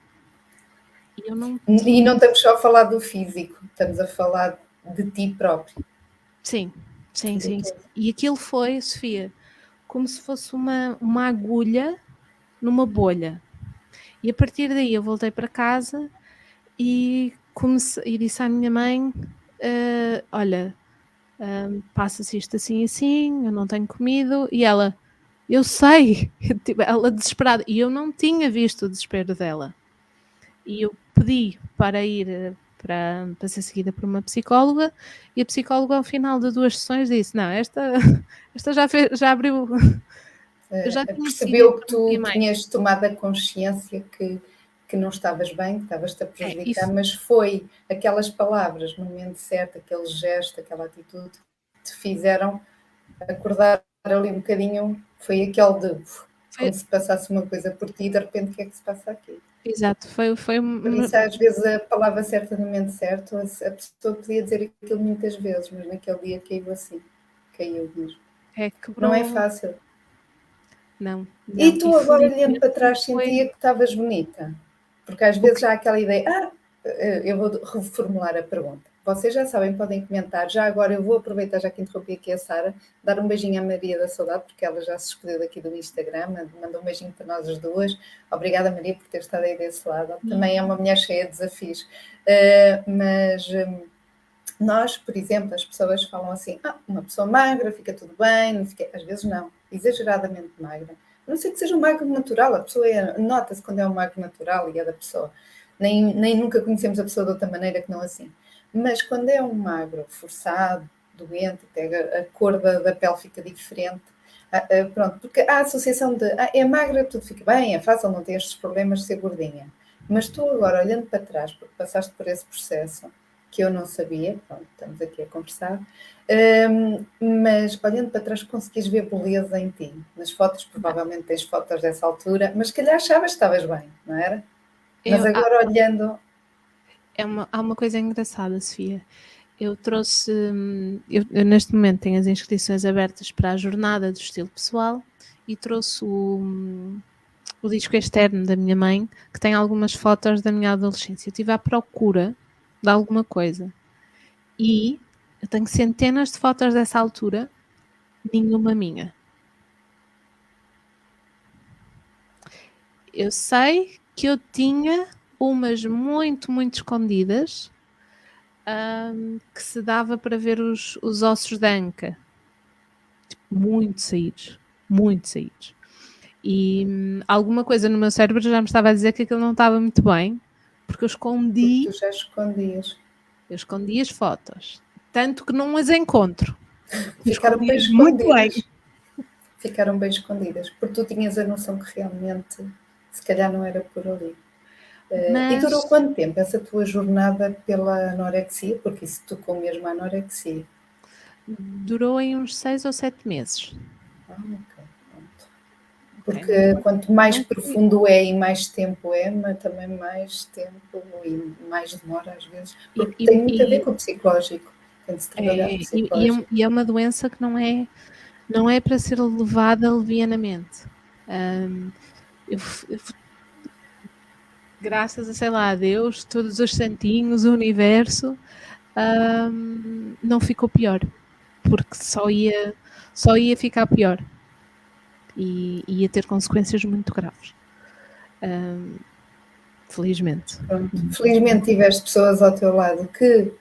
E não estamos só a falar do físico, estamos a falar de ti próprio. Sim. E aquilo foi, Sofia, como se fosse uma agulha numa bolha. E a partir daí eu voltei para casa e disse à minha mãe, olha, passa-se isto assim assim, eu não tenho comido. E ela, eu sei, ela desesperada. E eu não tinha visto o desespero dela. E eu pedi para ir para ser seguida por uma psicóloga, e a psicóloga ao final de 2 sessões disse, não, esta já abriu, já percebeu que tu tinhas tomado a consciência que não estavas bem, que estavas-te a prejudicar, mas foi aquelas palavras no momento certo, aquele gesto, aquela atitude que te fizeram acordar ali um bocadinho, foi aquele de como se passasse uma coisa por ti e de repente o que é que se passa aqui? Exato, foi Por isso, às vezes, a palavra certa no momento certo, a pessoa podia dizer aquilo muitas vezes, mas naquele dia caiu assim, caiu mesmo. Não é fácil. Não. E tu agora, olhando para trás, sentia que estavas bonita? Porque às vezes há aquela ideia, eu vou reformular a pergunta. Vocês já sabem, podem comentar. Já agora eu vou aproveitar, já que interrompi aqui a Sara, dar um beijinho à Maria da Saudade, porque ela já se escolheu daqui do Instagram, mandou um beijinho para nós as duas. Obrigada, Maria, por ter estado aí desse lado. Também é uma mulher cheia de desafios. Nós, por exemplo, as pessoas falam assim, uma pessoa magra, fica tudo bem, não fica... às vezes não, exageradamente magra. A não ser que seja um magro natural, a pessoa nota-se quando é um magro natural e é da pessoa. Nem nunca conhecemos a pessoa de outra maneira que não assim. Mas quando é um magro forçado, doente, até a cor da pele fica diferente, pronto, porque há a associação de é magra, tudo fica bem, é fácil, não tem estes problemas de ser gordinha. Mas tu agora, olhando para trás, porque passaste por esse processo, que eu não sabia, pronto, estamos aqui a conversar, mas olhando para trás conseguis ver beleza em ti. Nas fotos, provavelmente tens fotos dessa altura, mas se calhar achavas que estavas bem, não era? Mas agora olhando... Há uma coisa engraçada, Sofia. Eu trouxe, eu neste momento tenho as inscrições abertas para a jornada do estilo pessoal e trouxe o disco externo da minha mãe, que tem algumas fotos da minha adolescência. Eu estive à procura de alguma coisa e eu tenho centenas de fotos dessa altura, nenhuma minha. Eu sei que eu tinha umas muito, muito escondidas, que se dava para ver os ossos da anca. Tipo, muito saídos. E alguma coisa no meu cérebro já me estava a dizer que aquilo não estava muito bem, porque eu escondi. Porque tu já escondias. Eu escondi as fotos. Tanto que não as encontro. Ficaram bem escondidas. Muito bem. Ficaram bem escondidas, porque tu tinhas a noção que realmente, se calhar, não era por ali. Mas... E durou quanto tempo essa tua jornada pela anorexia? Porque isso tocou mesmo a anorexia. Durou em uns 6 ou 7 meses. Ok, pronto. Porque quanto mais profundo é e mais tempo é, mas também mais tempo e mais demora às vezes. Porque tem muito a ver com o psicológico. Tem de se trabalhar o psicológico. E é uma doença que não é para ser levada levianamente. Graças a, sei lá, a Deus, todos os santinhos, o universo, não ficou pior, porque só ia ficar pior e ia ter consequências muito graves. Felizmente. Pronto. Felizmente tiveste pessoas ao teu lado que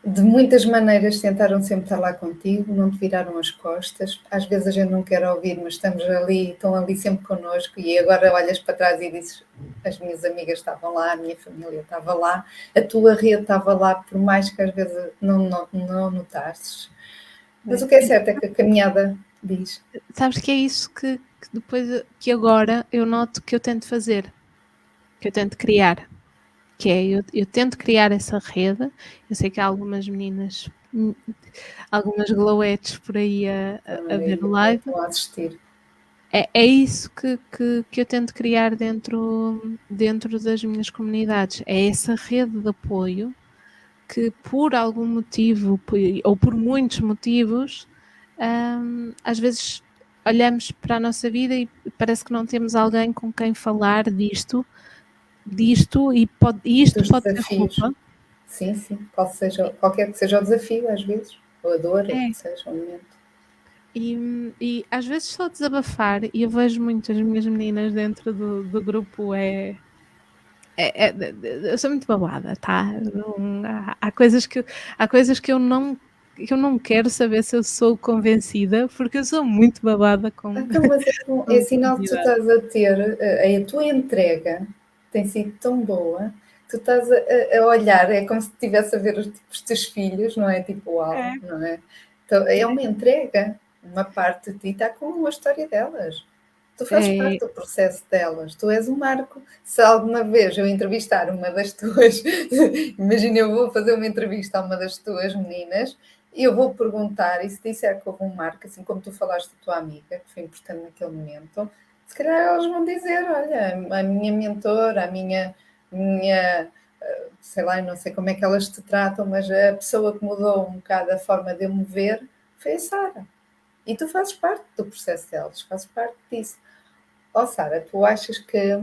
de muitas maneiras tentaram sempre estar lá contigo, não te viraram as costas. Às vezes a gente não quer ouvir, mas estão ali sempre connosco e agora olhas para trás e dizes, as minhas amigas estavam lá, a minha família estava lá, a tua rede estava lá, por mais que às vezes não notasses. Mas o que é certo é que a caminhada diz. Sabes que é isso que depois, que agora eu noto que eu tento fazer, que eu tento criar. Que é, eu tento criar essa rede. Eu sei que há algumas meninas, algumas glowettes por aí a ver o live. Vou assistir. É isso que eu tento criar dentro das minhas comunidades. É essa rede de apoio que por algum motivo, ou por muitos motivos, às vezes olhamos para a nossa vida e parece que não temos alguém com quem falar disto e isto pode ser roupa. Sim, qualquer que seja o desafio, às vezes, ou a dor, ou que seja o momento. E às vezes só desabafar, e eu vejo muitas minhas meninas dentro do grupo, eu sou muito babada, tá? Há coisas que eu não quero saber se eu sou convencida, porque eu sou muito babada com... Então, mas é sinal que tu estás a ter, a tua entrega tem sido tão boa, tu estás a olhar, é como se estivesse a ver os teus filhos, não é? Tipo, uau, não é? Então, é uma entrega, uma parte de ti está com a história delas. Tu fazes parte do processo delas, tu és um marco. Se alguma vez eu entrevistar uma das tuas, imagina, eu vou fazer uma entrevista a uma das tuas meninas, e eu vou perguntar, e se disser que houve um marco, assim como tu falaste da tua amiga, que foi importante naquele momento, se calhar elas vão dizer, olha, a minha mentora, a minha sei lá, não sei como é que elas te tratam, mas a pessoa que mudou um bocado a forma de eu me ver foi a Sara. E tu fazes parte do processo delas, fazes parte disso. Sara, tu achas que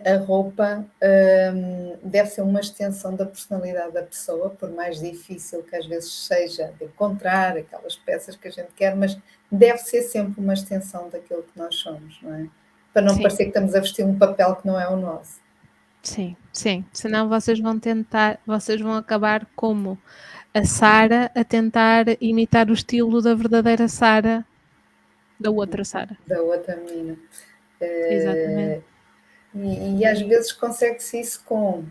a roupa deve ser uma extensão da personalidade da pessoa, por mais difícil que às vezes seja de encontrar aquelas peças que a gente quer, mas deve ser sempre uma extensão daquilo que nós somos, não é? Para não parecer que estamos a vestir um papel que não é o nosso. Sim, sim. Senão vocês vão acabar como a Sara a tentar imitar o estilo da verdadeira Sara, da outra Sara. Da outra menina. Exatamente. E às vezes consegue-se isso porque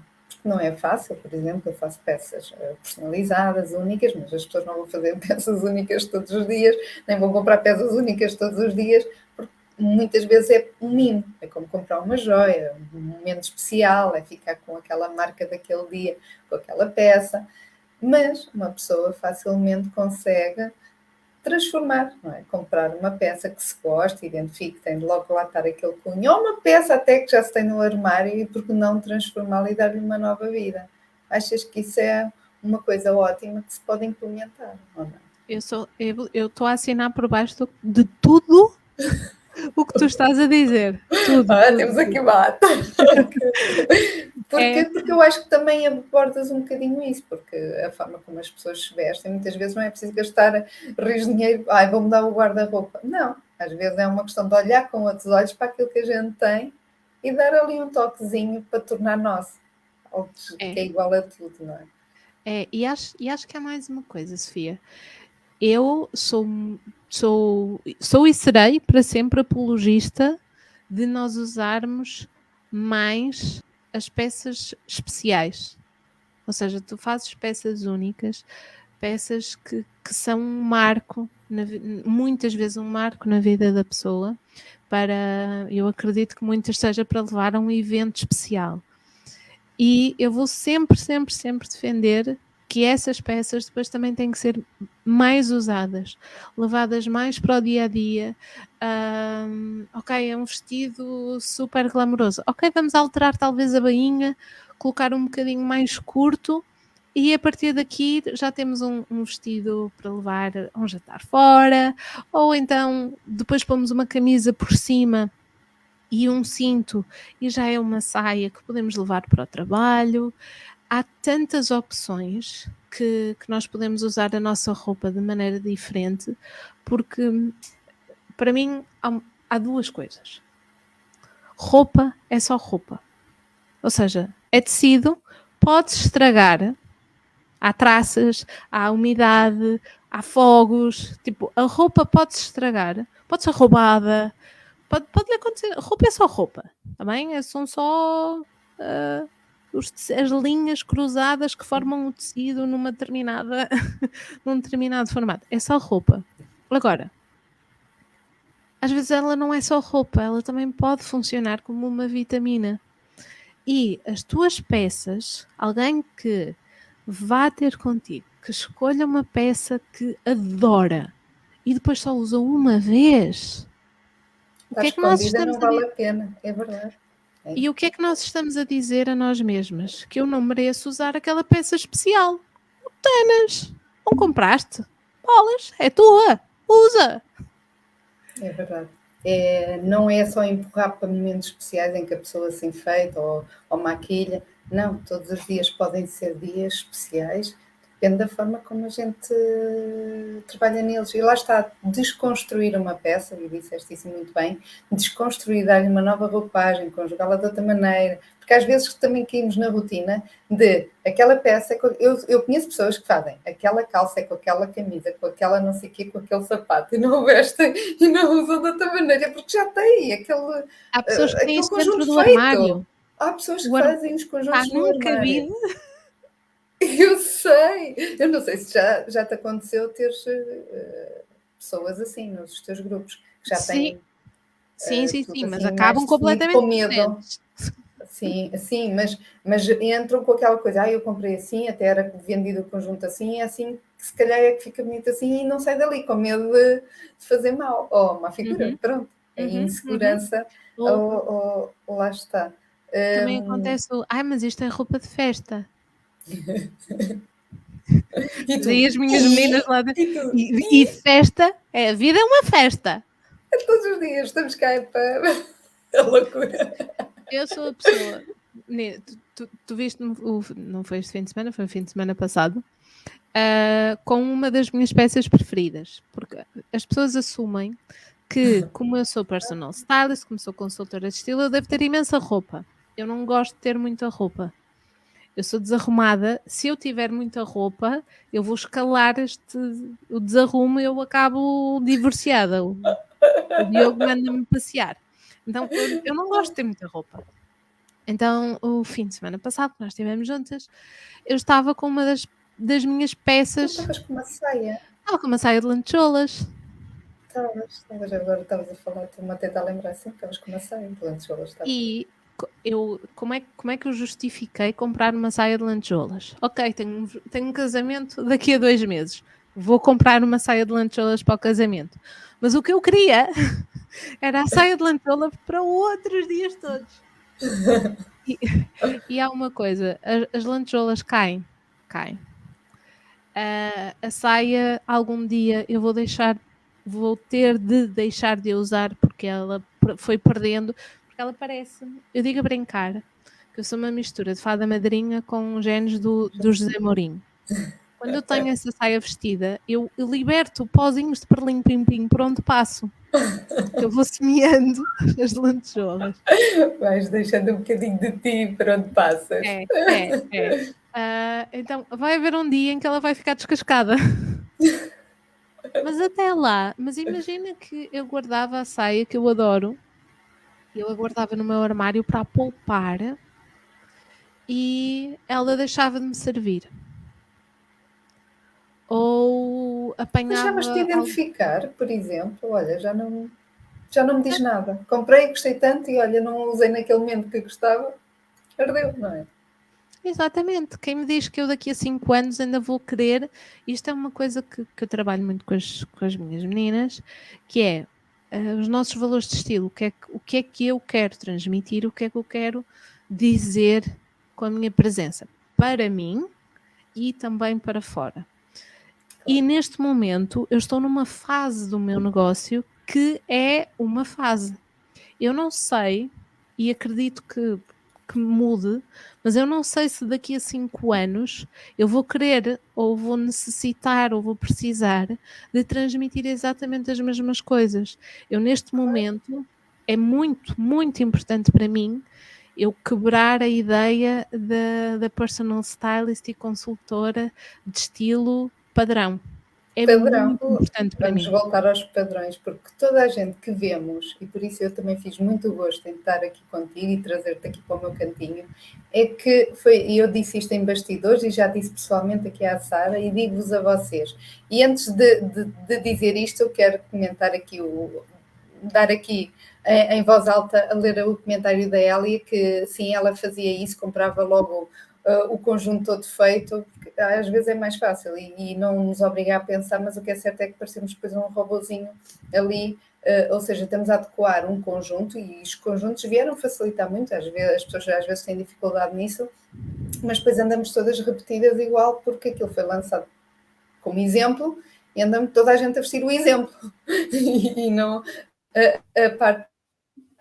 não é fácil, por exemplo, eu faço peças personalizadas, únicas, mas as pessoas não vão fazer peças únicas todos os dias, nem vão comprar peças únicas todos os dias, porque muitas vezes é um mimo, é como comprar uma joia, um momento especial, é ficar com aquela marca daquele dia, com aquela peça, mas uma pessoa facilmente consegue transformar, não é? Comprar uma peça que se gosta, identifique, tem de logo lá estar aquele cunho, ou uma peça até que já se tem no armário e porque não transformá-la e dar-lhe uma nova vida. Achas que isso é uma coisa ótima que se pode implementar, ou não? Eu estou a assinar por baixo de tudo o que tu estás a dizer. Tudo. Temos aqui uma ata. Porque eu acho que também abordas um bocadinho isso, porque a forma como as pessoas se vestem, muitas vezes não é preciso gastar rios de dinheiro, vou mudar o guarda-roupa. Não, às vezes é uma questão de olhar com outros olhos para aquilo que a gente tem e dar ali um toquezinho para tornar nosso, algo que é igual a tudo, não é? E acho que há mais uma coisa, Sofia. Eu sou e serei para sempre apologista de nós usarmos mais as peças especiais. Ou seja, tu fazes peças únicas, peças que são um marco, muitas vezes um marco na vida da pessoa, eu acredito que muitas seja para levar a um evento especial. E eu vou sempre, sempre, sempre defender que essas peças depois também têm que ser mais usadas, levadas mais para o dia-a-dia. Ok, é um vestido super glamouroso. Ok, vamos alterar talvez a bainha, colocar um bocadinho mais curto e a partir daqui já temos um vestido para levar a um jantar fora, ou então depois pomos uma camisa por cima e um cinto e já é uma saia que podemos levar para o trabalho. Há tantas opções que nós podemos usar a nossa roupa de maneira diferente, porque para mim há duas coisas. Roupa é só roupa. Ou seja, é tecido, pode-se estragar, há traças, há umidade, há fogos, tipo, a roupa pode-se estragar, pode ser roubada, pode acontecer. Roupa é só roupa, tá bem? São só as linhas cruzadas que formam o tecido num determinado formato. É só roupa. Agora, às vezes ela não é só roupa, ela também pode funcionar como uma vitamina. E as tuas peças, alguém que vá ter contigo, que escolha uma peça que adora e depois só usa uma vez, o que é que nós estamos não vale a pena, é verdade. E o que é que nós estamos a dizer a nós mesmas? Que eu não mereço usar aquela peça especial. Não tens, não compraste. Bolas, é tua, usa. É verdade. Não é só empurrar para momentos especiais em que a pessoa se enfeita ou maquilha. Não, todos os dias podem ser dias especiais, depende da forma como a gente trabalha neles. E lá está, desconstruir uma peça, e disseste isso muito bem, desconstruir, dar-lhe uma nova roupagem, conjugá-la de outra maneira, porque às vezes também caímos na rotina de aquela peça, eu conheço pessoas que fazem aquela calça com aquela camisa, com aquela não sei o quê, com aquele sapato, e não vestem e não usam de outra maneira, porque já tem aquele Há pessoas que têm isso dentro do feito. Armário. Há pessoas que fazem os conjuntos no armário. Cabide. Eu sei. Eu não sei se já te aconteceu ter pessoas assim nos teus grupos que já têm. Sim, mas assim, acabam completamente com medo. diferentes. Sim, mas entram com aquela coisa, eu comprei assim, até era vendido o conjunto assim, é assim que se calhar é que fica bonito assim e não sai dali com medo de fazer mal. Ou uma figura, pronto. A insegurança, lá está. Também acontece mas isto é roupa de festa. E as minhas meninas lá e festa, a vida é uma festa. Todos os dias estamos cá para a loucura. Eu sou a pessoa. Tu viste, não foi este fim de semana, foi o fim de semana passado, com uma das minhas peças preferidas, porque as pessoas assumem que, como eu sou personal stylist, como sou consultora de estilo, eu devo ter imensa roupa. eu não gosto de ter muita roupa. Eu sou desarrumada. Se eu tiver muita roupa, eu vou escalar o desarrumo e eu acabo divorciada. O Diogo manda-me passear. Então, eu não gosto de ter muita roupa. Então, o fim de semana passado, que nós estivemos juntas, eu estava com uma das minhas Tu peças. estavas com uma saia. Estava com uma saia de lentejolas. Agora estavas a falar, estou-me a tentar lembrar assim, estavas com uma saia de lentejolas. E como é que eu justifiquei comprar uma saia de lentejolas? Ok, tenho um casamento daqui a 2 meses. Vou comprar uma saia de lentejolas para o casamento. Mas o que eu queria era a saia de lentejola para outros dias todos. E há uma coisa, as lantejoulas caem. A saia, algum dia eu vou ter de deixar de usar porque ela foi perdendo, porque ela parece, eu digo a brincar, que eu sou uma mistura de fada madrinha com genes do José Mourinho. Quando eu tenho essa saia vestida, eu liberto pozinhos de perlim-pim-pim por onde passo. Eu vou semeando as lantejoulas. Vais deixando um bocadinho de ti por onde passas. Então, vai haver um dia em que ela vai ficar descascada. Mas até lá, imagina que eu guardava a saia que eu adoro, eu a guardava no meu armário para a poupar e ela deixava de me servir. Ou Deixavas-te apanhava algo. identificar, por exemplo, olha, já não me diz nada. Comprei, gostei tanto e olha, não usei naquele momento que gostava, ardeu, não é? Exatamente. Quem me diz que eu daqui a 5 anos ainda vou querer, isto é uma coisa que eu trabalho muito com as minhas meninas, que é os nossos valores de estilo, o que é que eu quero transmitir, o que é que eu quero dizer com a minha presença para mim e também para fora. E neste momento eu estou numa fase do meu negócio que é uma fase. Eu não sei, e acredito que mude, mas eu não sei se daqui a 5 anos eu vou querer, ou vou necessitar, ou vou precisar de transmitir exatamente as mesmas coisas. Eu neste momento é muito, muito importante para mim eu quebrar a ideia da personal stylist e consultora de estilo padrão. É Padrão. muito importante para Vamos mim. voltar aos padrões, porque toda a gente que vemos, e por isso eu também fiz muito gosto em estar aqui contigo e trazer-te aqui para o meu cantinho, é que e eu disse isto em bastidores e já disse pessoalmente aqui à Sara e digo-vos a vocês. E antes de dizer isto, eu quero comentar aqui dar aqui em voz alta a ler o comentário da Elia, que sim, ela fazia isso, comprava logo o conjunto todo feito, porque às vezes é mais fácil e não nos obriga a pensar, mas o que é certo é que parecemos depois um robozinho ali, ou seja, estamos a adequar um conjunto e os conjuntos vieram facilitar muito, às vezes, as pessoas às vezes têm dificuldade nisso, mas depois andamos todas repetidas igual porque aquilo foi lançado como exemplo e andamos toda a gente a vestir o exemplo e não a parte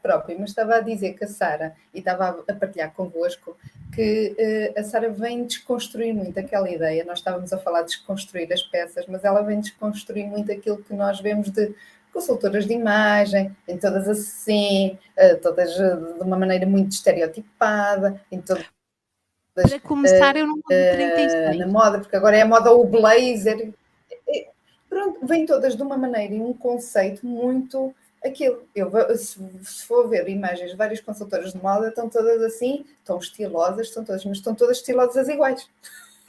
própria, mas estava a dizer que a Sara, e estava a partilhar convosco, que a Sara vem desconstruir muito aquela ideia. Nós estávamos a falar de desconstruir as peças, mas ela vem desconstruir muito aquilo que nós vemos de consultoras de imagem, em todas assim, todas de uma maneira muito estereotipada, em todas. Para começar, eu não uso 36. Na moda, porque agora é a moda o blazer. Pronto, vêm todas de uma maneira e um conceito muito aquilo. Se for ver imagens de várias consultoras de moda, estão todas assim, estão estilosas, mas estão todas estilosas iguais.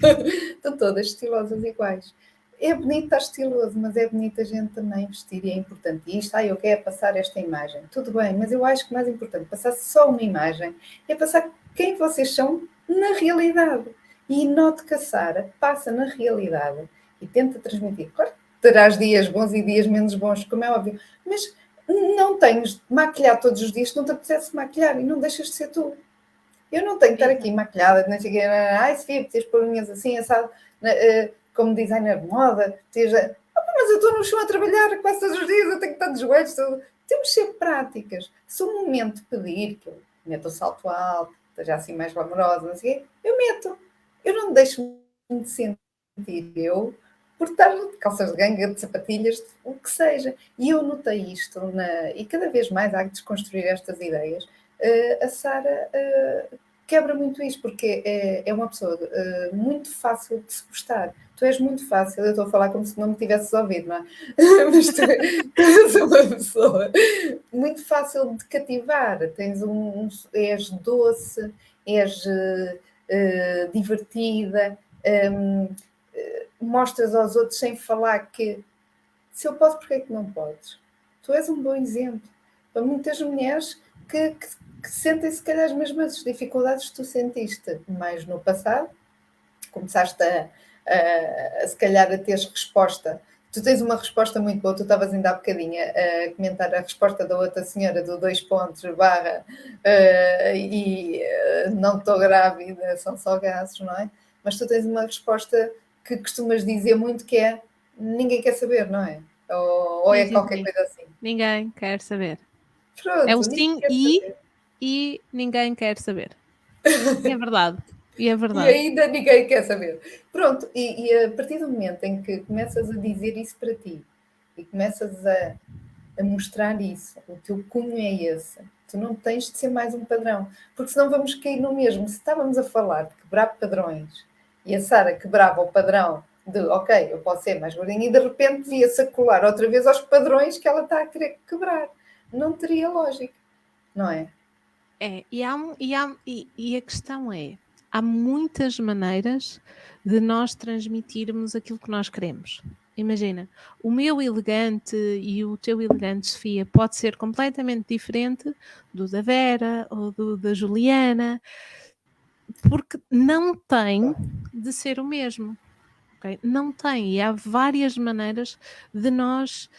Estão todas estilosas iguais. É bonito estar estiloso, mas é bonito a gente também vestir e é importante. E isto, eu quero passar esta imagem. Tudo bem, mas eu acho que mais importante passar só uma imagem é passar quem vocês são na realidade. E note que a Sara passa na realidade e tenta transmitir. Claro que terás dias bons e dias menos bons, como é óbvio, mas não tens de maquilhar todos os dias, não te apetece maquilhar e não deixas de ser tu. Eu não tenho que estar aqui maquilhada, não sei o quê. Ai, Sofia, precisas pôr unhas assim, assado, como designer de moda. Mas eu estou no chão a trabalhar quase todos os dias, eu tenho que estar de joelhos. Temos de ser práticas. Se o momento pedir que eu meta o salto alto, esteja assim mais glamourosa, não sei o quê, eu meto. Eu não deixo de sentir eu por estar de calças de ganga, de sapatilhas, o que seja. E eu notei isto, e cada vez mais há que desconstruir estas ideias, a Sara quebra muito isto, porque é uma pessoa muito fácil de se gostar. Tu és muito fácil, eu estou a falar como se não me tivesses ouvido, não é? Mas tu és uma pessoa muito fácil de cativar. És doce, és divertida, mostras aos outros sem falar que se eu posso, porque é que não podes? Tu és um bom exemplo para muitas mulheres que sentem se calhar as mesmas dificuldades que tu sentiste, mas no passado começaste se calhar a teres resposta. Tu tens uma resposta muito boa, tu estavas ainda há bocadinho a comentar a resposta da outra senhora do 2 pontos, barra, não estou grávida, são só gases, não é? Mas tu tens uma resposta que costumas dizer muito que é ninguém quer saber, não é? Ou é qualquer coisa assim. Ninguém quer saber. Pronto, é o sim e ninguém quer saber. E é verdade. E é verdade. E ainda ninguém quer saber. Pronto, e a partir do momento em que começas a dizer isso para ti e começas a mostrar isso, o teu cunho é esse, tu não tens de ser mais um padrão, porque senão vamos cair no mesmo. Se estávamos a falar de quebrar padrões e a Sara quebrava o padrão de, ok, eu posso ser mais gordinha, e de repente via-se a colar outra vez aos padrões que ela está a querer quebrar. Não teria lógica, não é? E a questão é, há muitas maneiras de nós transmitirmos aquilo que nós queremos. Imagina, o meu elegante e o teu elegante, Sofia, pode ser completamente diferente do da Vera ou do da Juliana, porque não tem de ser o mesmo. Okay? Não tem, e há várias maneiras de nós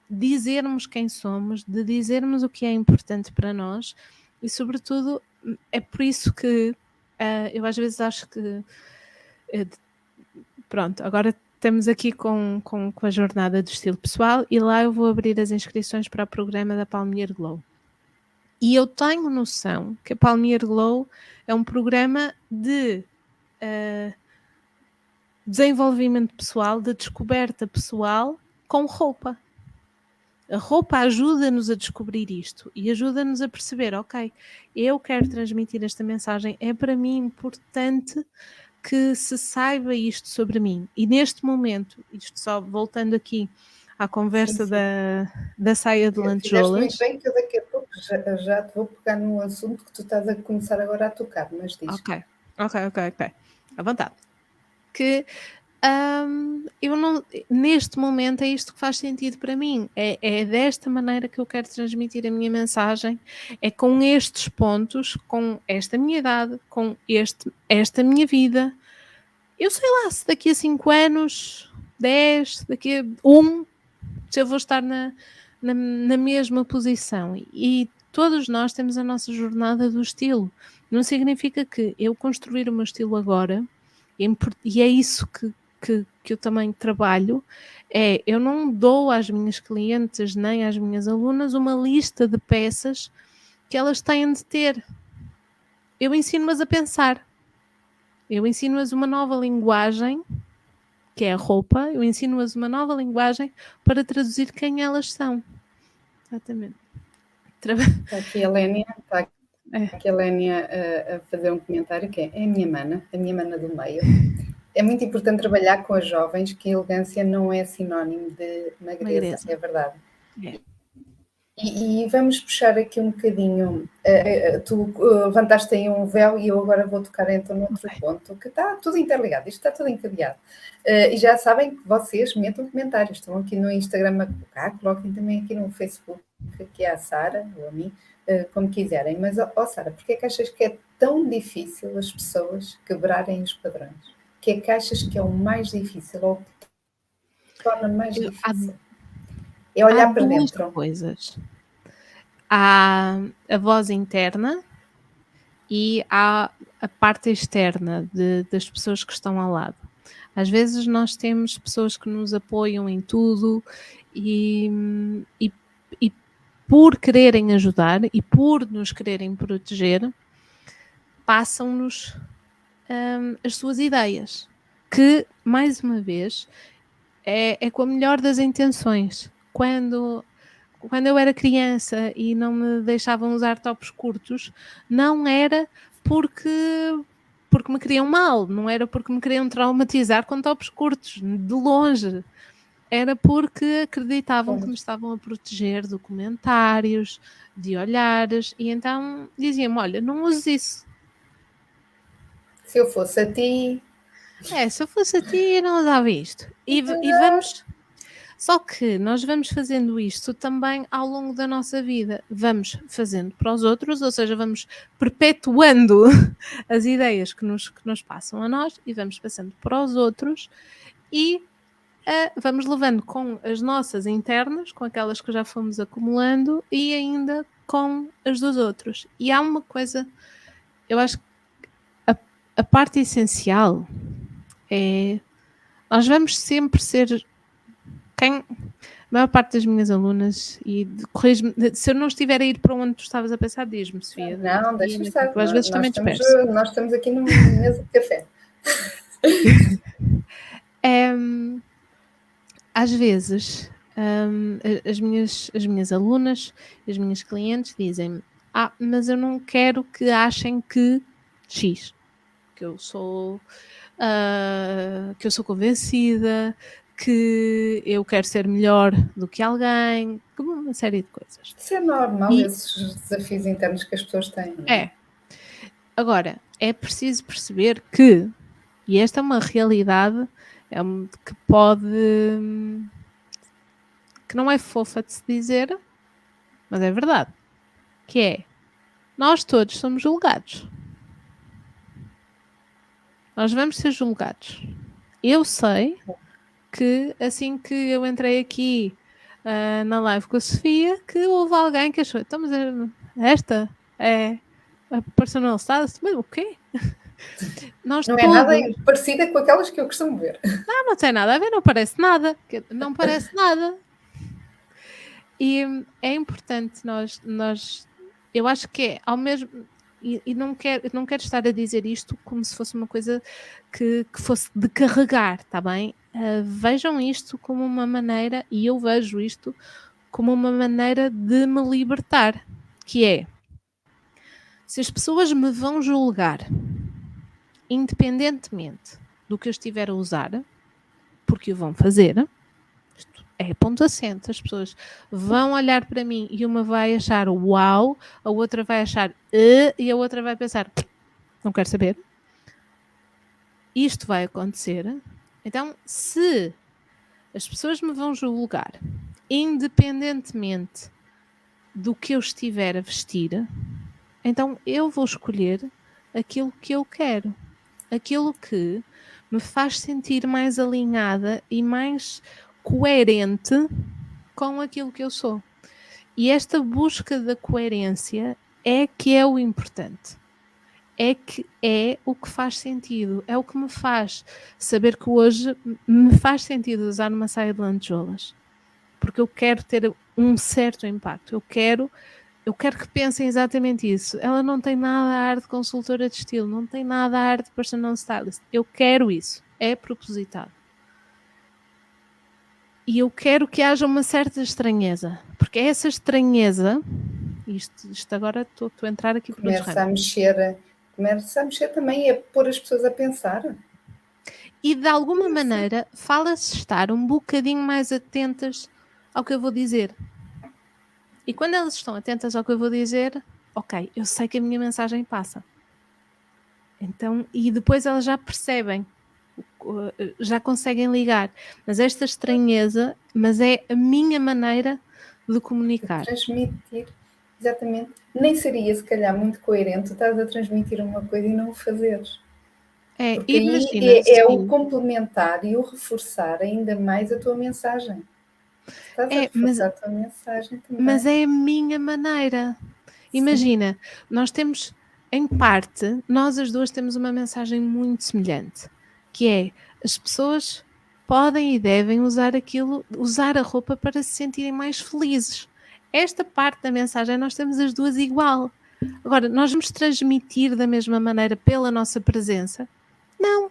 dizermos quem somos, de dizermos o que é importante para nós, e sobretudo é por isso que eu às vezes acho que pronto, agora estamos aqui com a jornada do estilo pessoal e lá eu vou abrir as inscrições para o programa da Palmier Glow. E eu tenho noção que a Palmier Glow é um programa de desenvolvimento pessoal, de descoberta pessoal com roupa. A roupa ajuda-nos a descobrir isto e ajuda-nos a perceber, ok, eu quero transmitir esta mensagem, é para mim importante que se saiba isto sobre mim. E neste momento, isto só voltando aqui à conversa sim. Da saia de lantejoulas. Fizeste muito bem que eu daqui a pouco já te vou pegar num assunto que tu estás a começar agora a tocar, mas diz. Ok. À vontade. Que eu não, neste momento é isto que faz sentido para mim, é desta maneira que eu quero transmitir a minha mensagem, é com estes pontos, com esta minha idade, com esta minha vida. Eu sei lá se daqui a 5 anos, 10, daqui a 1, se eu vou estar na mesma posição, e todos nós temos a nossa jornada do estilo. Não significa que eu construir o meu estilo agora, e é isso que eu também trabalho, eu não dou às minhas clientes nem às minhas alunas uma lista de peças que elas têm de ter. Eu ensino-as a pensar. Eu ensino-as uma nova linguagem, que é a roupa, eu ensino-as uma nova linguagem para traduzir quem elas são. Exatamente. Está aqui a Lénia, a fazer um comentário que é a minha mana do meio. É muito importante trabalhar com as jovens que a elegância não é sinónimo de magreza. É verdade. É. E vamos puxar aqui um bocadinho. Tu levantaste aí um véu e eu agora vou tocar então no outro ponto, que está tudo interligado, isto está tudo encadeado. E já sabem que vocês metam comentários, estão aqui no Instagram a colocar, coloquem também aqui no Facebook, que é a Sara, ou a mim, como quiserem. Mas, Sara, porquê é que achas que é tão difícil as pessoas quebrarem os padrões? O que é que achas que é o mais difícil, ou que torna mais difícil? É olhar para dentro. Há coisas. Há a voz interna e há a parte externa das pessoas que estão ao lado. Às vezes nós temos pessoas que nos apoiam em tudo e por quererem ajudar e por nos quererem proteger, passam-nos as suas ideias, que, mais uma vez, é com a melhor das intenções. Quando quando eu era criança e não me deixavam usar tops curtos, não era porque me queriam mal, não era porque me queriam traumatizar com tops curtos, de longe. Era porque acreditavam que me estavam a proteger de comentários, de olhares, e então diziam-me, olha, não uses isso. Se eu fosse a ti... Se eu fosse a ti, eu não usava isto. E vamos... Só que nós vamos fazendo isto também ao longo da nossa vida. Vamos fazendo para os outros, ou seja, vamos perpetuando as ideias que nos passam a nós e vamos passando para os outros e vamos levando com as nossas internas, com aquelas que já fomos acumulando e ainda com as dos outros. E há uma coisa, eu acho que a parte essencial é nós vamos sempre ser a maior parte das minhas alunas, e corrijo-me, se eu não estiver a ir para onde tu estavas a pensar, diz-me, Sofia. Não, deixa-me estar. Às vezes também disperso. Nós estamos aqui numa mesa de café. Às vezes, as minhas alunas, as minhas clientes dizem-me, mas eu não quero que achem que X, que eu sou convencida, que eu quero ser melhor do que alguém, uma série de coisas. Isso é normal, esses desafios internos que as pessoas têm. Não é? Agora, é preciso perceber que, e esta é uma realidade que não é fofa de se dizer, mas é verdade, que é, nós todos somos julgados. Nós vamos ser julgados. Eu sei que assim que eu entrei aqui na live com a Sofia, que houve alguém que achou, então, mas esta é a personal stylist, mas o quê? Não é nada parecida com aquelas que eu costumo ver. Não tem nada a ver, não parece nada. Não parece nada. E é importante nós eu acho que é ao mesmo... E não quero estar a dizer isto como se fosse uma coisa que fosse de carregar, está bem? Vejam isto como uma maneira, e eu vejo isto como uma maneira de me libertar, que é, se as pessoas me vão julgar, independentemente do que eu estiver a usar, porque o vão fazer, isto é ponto assente, as pessoas vão olhar para mim e uma vai achar uau, a outra vai achar e a outra vai pensar, não quero saber. Isto vai acontecer. Então, se as pessoas me vão julgar, independentemente do que eu estiver a vestir, então eu vou escolher aquilo que eu quero, aquilo que me faz sentir mais alinhada e mais coerente com aquilo que eu sou. E esta busca da coerência é que é o importante. É que é o que faz sentido. É o que me faz saber que hoje me faz sentido usar uma saia de lantejoulas. Porque eu quero ter um certo impacto. Eu quero que pensem exatamente isso. Ela não tem nada a ar de consultora de estilo, não tem nada a ar de personal stylist. Eu quero isso. É propositado. E eu quero que haja uma certa estranheza. Porque essa estranheza... Isto agora estou a entrar aqui por outros ramos. Começa a mexer também, a pôr as pessoas a pensar. E de alguma maneira fala-se estar um bocadinho mais atentas ao que eu vou dizer. E quando elas estão atentas ao que eu vou dizer, ok, eu sei que a minha mensagem passa. Então, e depois elas já percebem, já conseguem ligar. Mas esta estranheza, mas é a minha maneira de comunicar. De transmitir, exatamente. Nem seria, se calhar, muito coerente estás a transmitir uma coisa e não o fazeres. Porque aí é o complementar e o reforçar ainda mais a tua mensagem. Estás a reforçar a tua mensagem também. Mas é a minha maneira. Imagina, nós temos, em parte, nós as duas temos uma mensagem muito semelhante, que é, as pessoas podem e devem usar a roupa para se sentirem mais felizes. Esta parte da mensagem nós temos as duas igual. Agora, nós vamos transmitir da mesma maneira pela nossa presença? Não.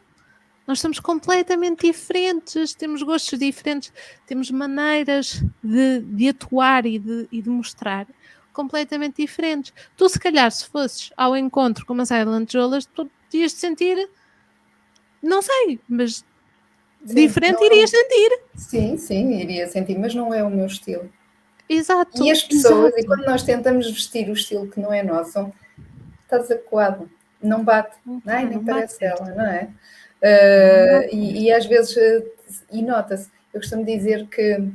Nós somos completamente diferentes, temos gostos diferentes, temos maneiras de atuar e de mostrar completamente diferentes. Tu, se calhar, se fosses ao encontro com uma saia de lantejoulas, tu ias te sentir, não sei, mas Sim, diferente não é irias sentir. sim, iria sentir, mas não é o meu estilo. E Exato, as pessoas, e exato. quando nós tentamos vestir o estilo que não é nosso, está desacuado, não bate, ai, nem Não bate parece certo. ela, não é? Não bate E às vezes, e nota-se, eu costumo dizer que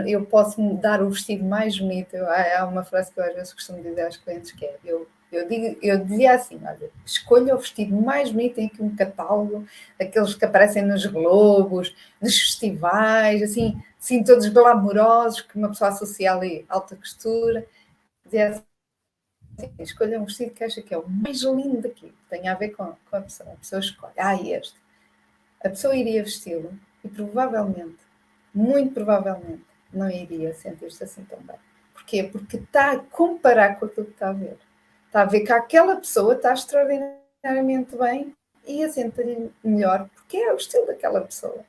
eu posso dar o vestido mais bonito. Há uma frase que eu às vezes costumo dizer aos clientes que é, eu dizia assim, olha, escolha o vestido mais bonito, tem aqui um catálogo, aqueles que aparecem nos globos, nos festivais, assim todos glamourosos, que uma pessoa associa ali alta costura. Dizia assim, escolha um vestido que acha que é o mais lindo daqui, tem a ver com a pessoa. A pessoa escolhe, este. A pessoa iria vesti-lo e provavelmente, muito provavelmente, não iria sentir-se assim tão bem. Porquê? Porque está a comparar com aquilo que está a ver. Está a ver que aquela pessoa está extraordinariamente bem e a sentir melhor, porque é o estilo daquela pessoa.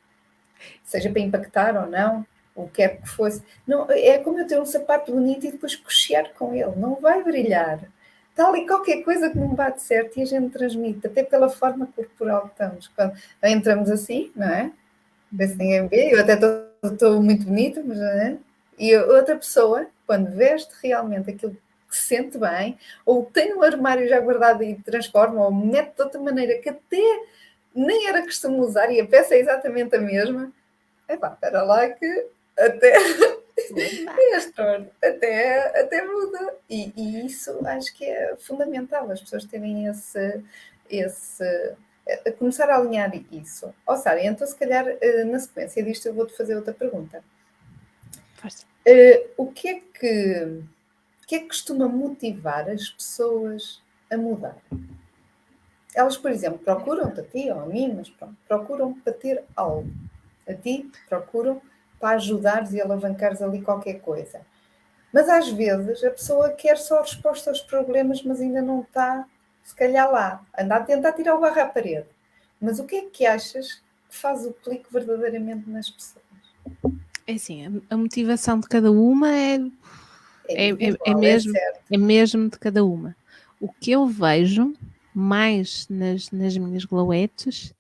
Seja para impactar ou não, o que é que fosse. Não, é como eu ter um sapato bonito e depois cochear com ele. Não vai brilhar. Está ali qualquer coisa que não bate certo e a gente transmite, até pela forma corporal que estamos. Quando entramos assim, não é? Vê se ninguém vê, eu até estou muito bonita, mas não é? E outra pessoa, quando veste realmente aquilo que se sente bem, ou tem um armário já guardado e transforma, ou mete de outra maneira que até nem era costume usar e a peça é exatamente a mesma, espera lá que até até muda. E isso acho que é fundamental, as pessoas terem a começar a alinhar isso. Sara, então se calhar na sequência disto eu vou-te fazer outra pergunta. O que é que costuma motivar as pessoas a mudar? Elas, por exemplo, procuram-te a ti ou a mim, mas pronto, procuram para ter algo. A ti procuram para ajudares e alavancares ali qualquer coisa. Mas às vezes a pessoa quer só resposta aos problemas, mas ainda não está, se calhar, lá. Anda a tentar tirar o barro à parede. Mas o que é que achas que faz o clique verdadeiramente nas pessoas? É assim, a motivação de cada uma é mesmo de cada uma. O que eu vejo mais nas minhas gloetes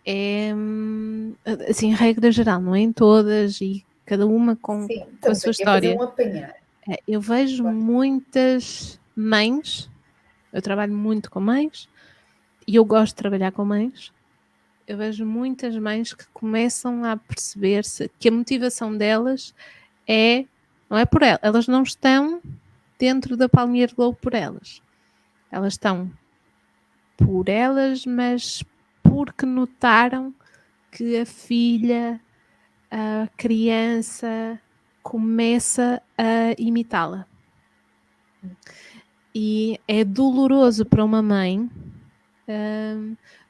é, assim, regra geral, não é em todas e cada uma com a sua história. Um apanhar. Eu vejo muitas mães, eu trabalho muito com mães e eu gosto de trabalhar com mães. Eu vejo muitas mães que começam a perceber-se que a motivação delas não é por elas. Elas não estão dentro da Palmier Glow por elas. Elas estão por elas, mas porque notaram que a filha, a criança, começa a imitá-la. E é doloroso para uma mãe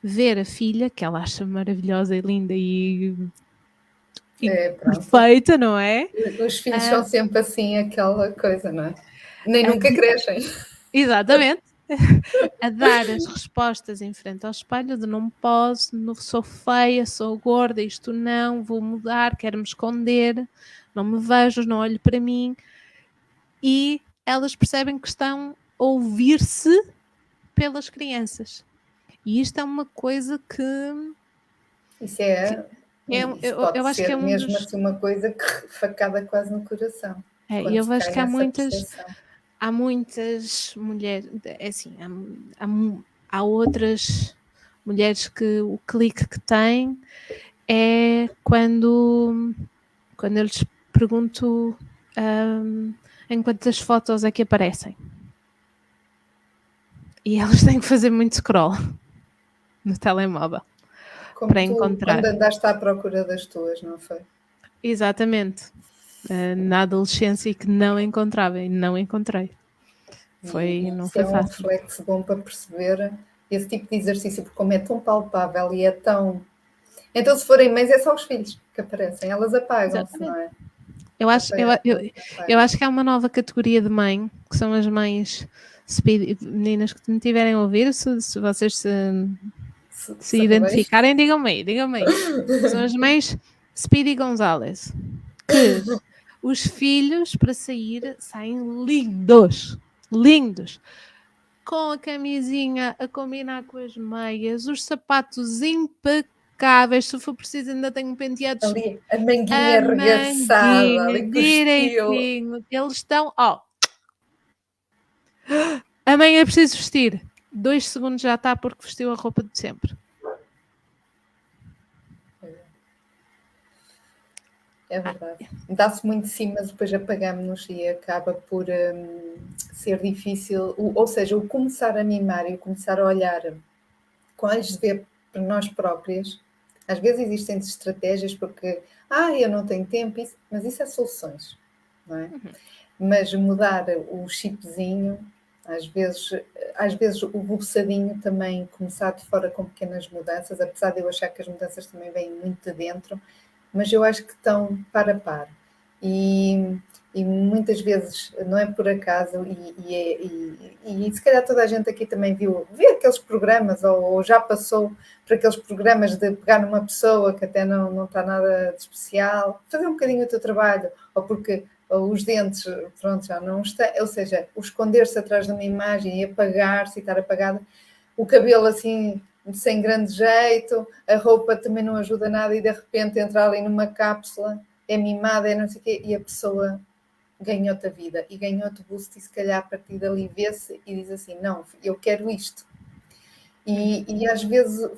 ver a filha, que ela acha maravilhosa e linda e perfeita, não é? Os filhos são sempre assim, aquela coisa, não é? Nem nunca crescem. Exatamente. A dar as respostas em frente ao espelho de não posso, não sou feia, sou gorda, isto não, vou mudar, quero me esconder, não me vejo, não olho para mim. E elas percebem que estão a ouvir-se pelas crianças. E isto é uma coisa que... Isso é... eu acho que é mesmo assim uma coisa que facada quase no coração. E eu acho que há muitas mulheres, assim, há outras mulheres que o clique que têm é quando eu lhes pergunto em quantas fotos é que aparecem. E elas têm que fazer muito scroll no telemóvel para encontrar. Quando andaste à procura das tuas, não foi? Exatamente. Na adolescência que não encontrava e não encontrei. Não foi fácil. É um reflexo bom para perceber esse tipo de exercício, porque como é tão palpável e é tão... Então, se forem mães, é só os filhos que aparecem, elas apagam-se, não é? Eu acho que há uma nova categoria de mãe, que são as mães speed, meninas que me tiverem a ouvir, se vocês Se identificarem, digam-me aí. São as mães Speedy Gonzalez. Que os filhos, para sair, saem lindos. Com a camisinha a combinar com as meias, os sapatos impecáveis. Se for preciso, ainda tenho penteados. Ali, a manguinha arregaçada, ali com direitinho. Eles estão, a mãe é preciso vestir. 2 segundos já está porque vestiu a roupa de sempre. É verdade. Dá-se muito de cima, mas depois apagamos-nos e acaba por ser difícil. Ou seja, o começar a mimar e o começar a olhar com olhos de ver para nós próprias. Às vezes existem estratégias porque, eu não tenho tempo, mas isso é soluções, não é? Mas mudar o chipzinho, às vezes o bolsadinho também, começar de fora com pequenas mudanças, apesar de eu achar que as mudanças também vêm muito de dentro, mas eu acho que estão par a par. E muitas vezes não é por acaso, e se calhar toda a gente aqui também vê aqueles programas, ou já passou por aqueles programas de pegar numa pessoa que até não está nada de especial, fazer um bocadinho o teu trabalho, ou porque os dentes, pronto, já não está, ou seja, o esconder-se atrás de uma imagem e apagar-se e estar apagada, o cabelo assim sem grande jeito, a roupa também não ajuda nada e de repente entra ali numa cápsula, é mimada, é não sei o quê, e a pessoa ganhou-te a vida e ganhou-te o boost e se calhar a partir dali vê-se e diz assim, não, eu quero isto. E às vezes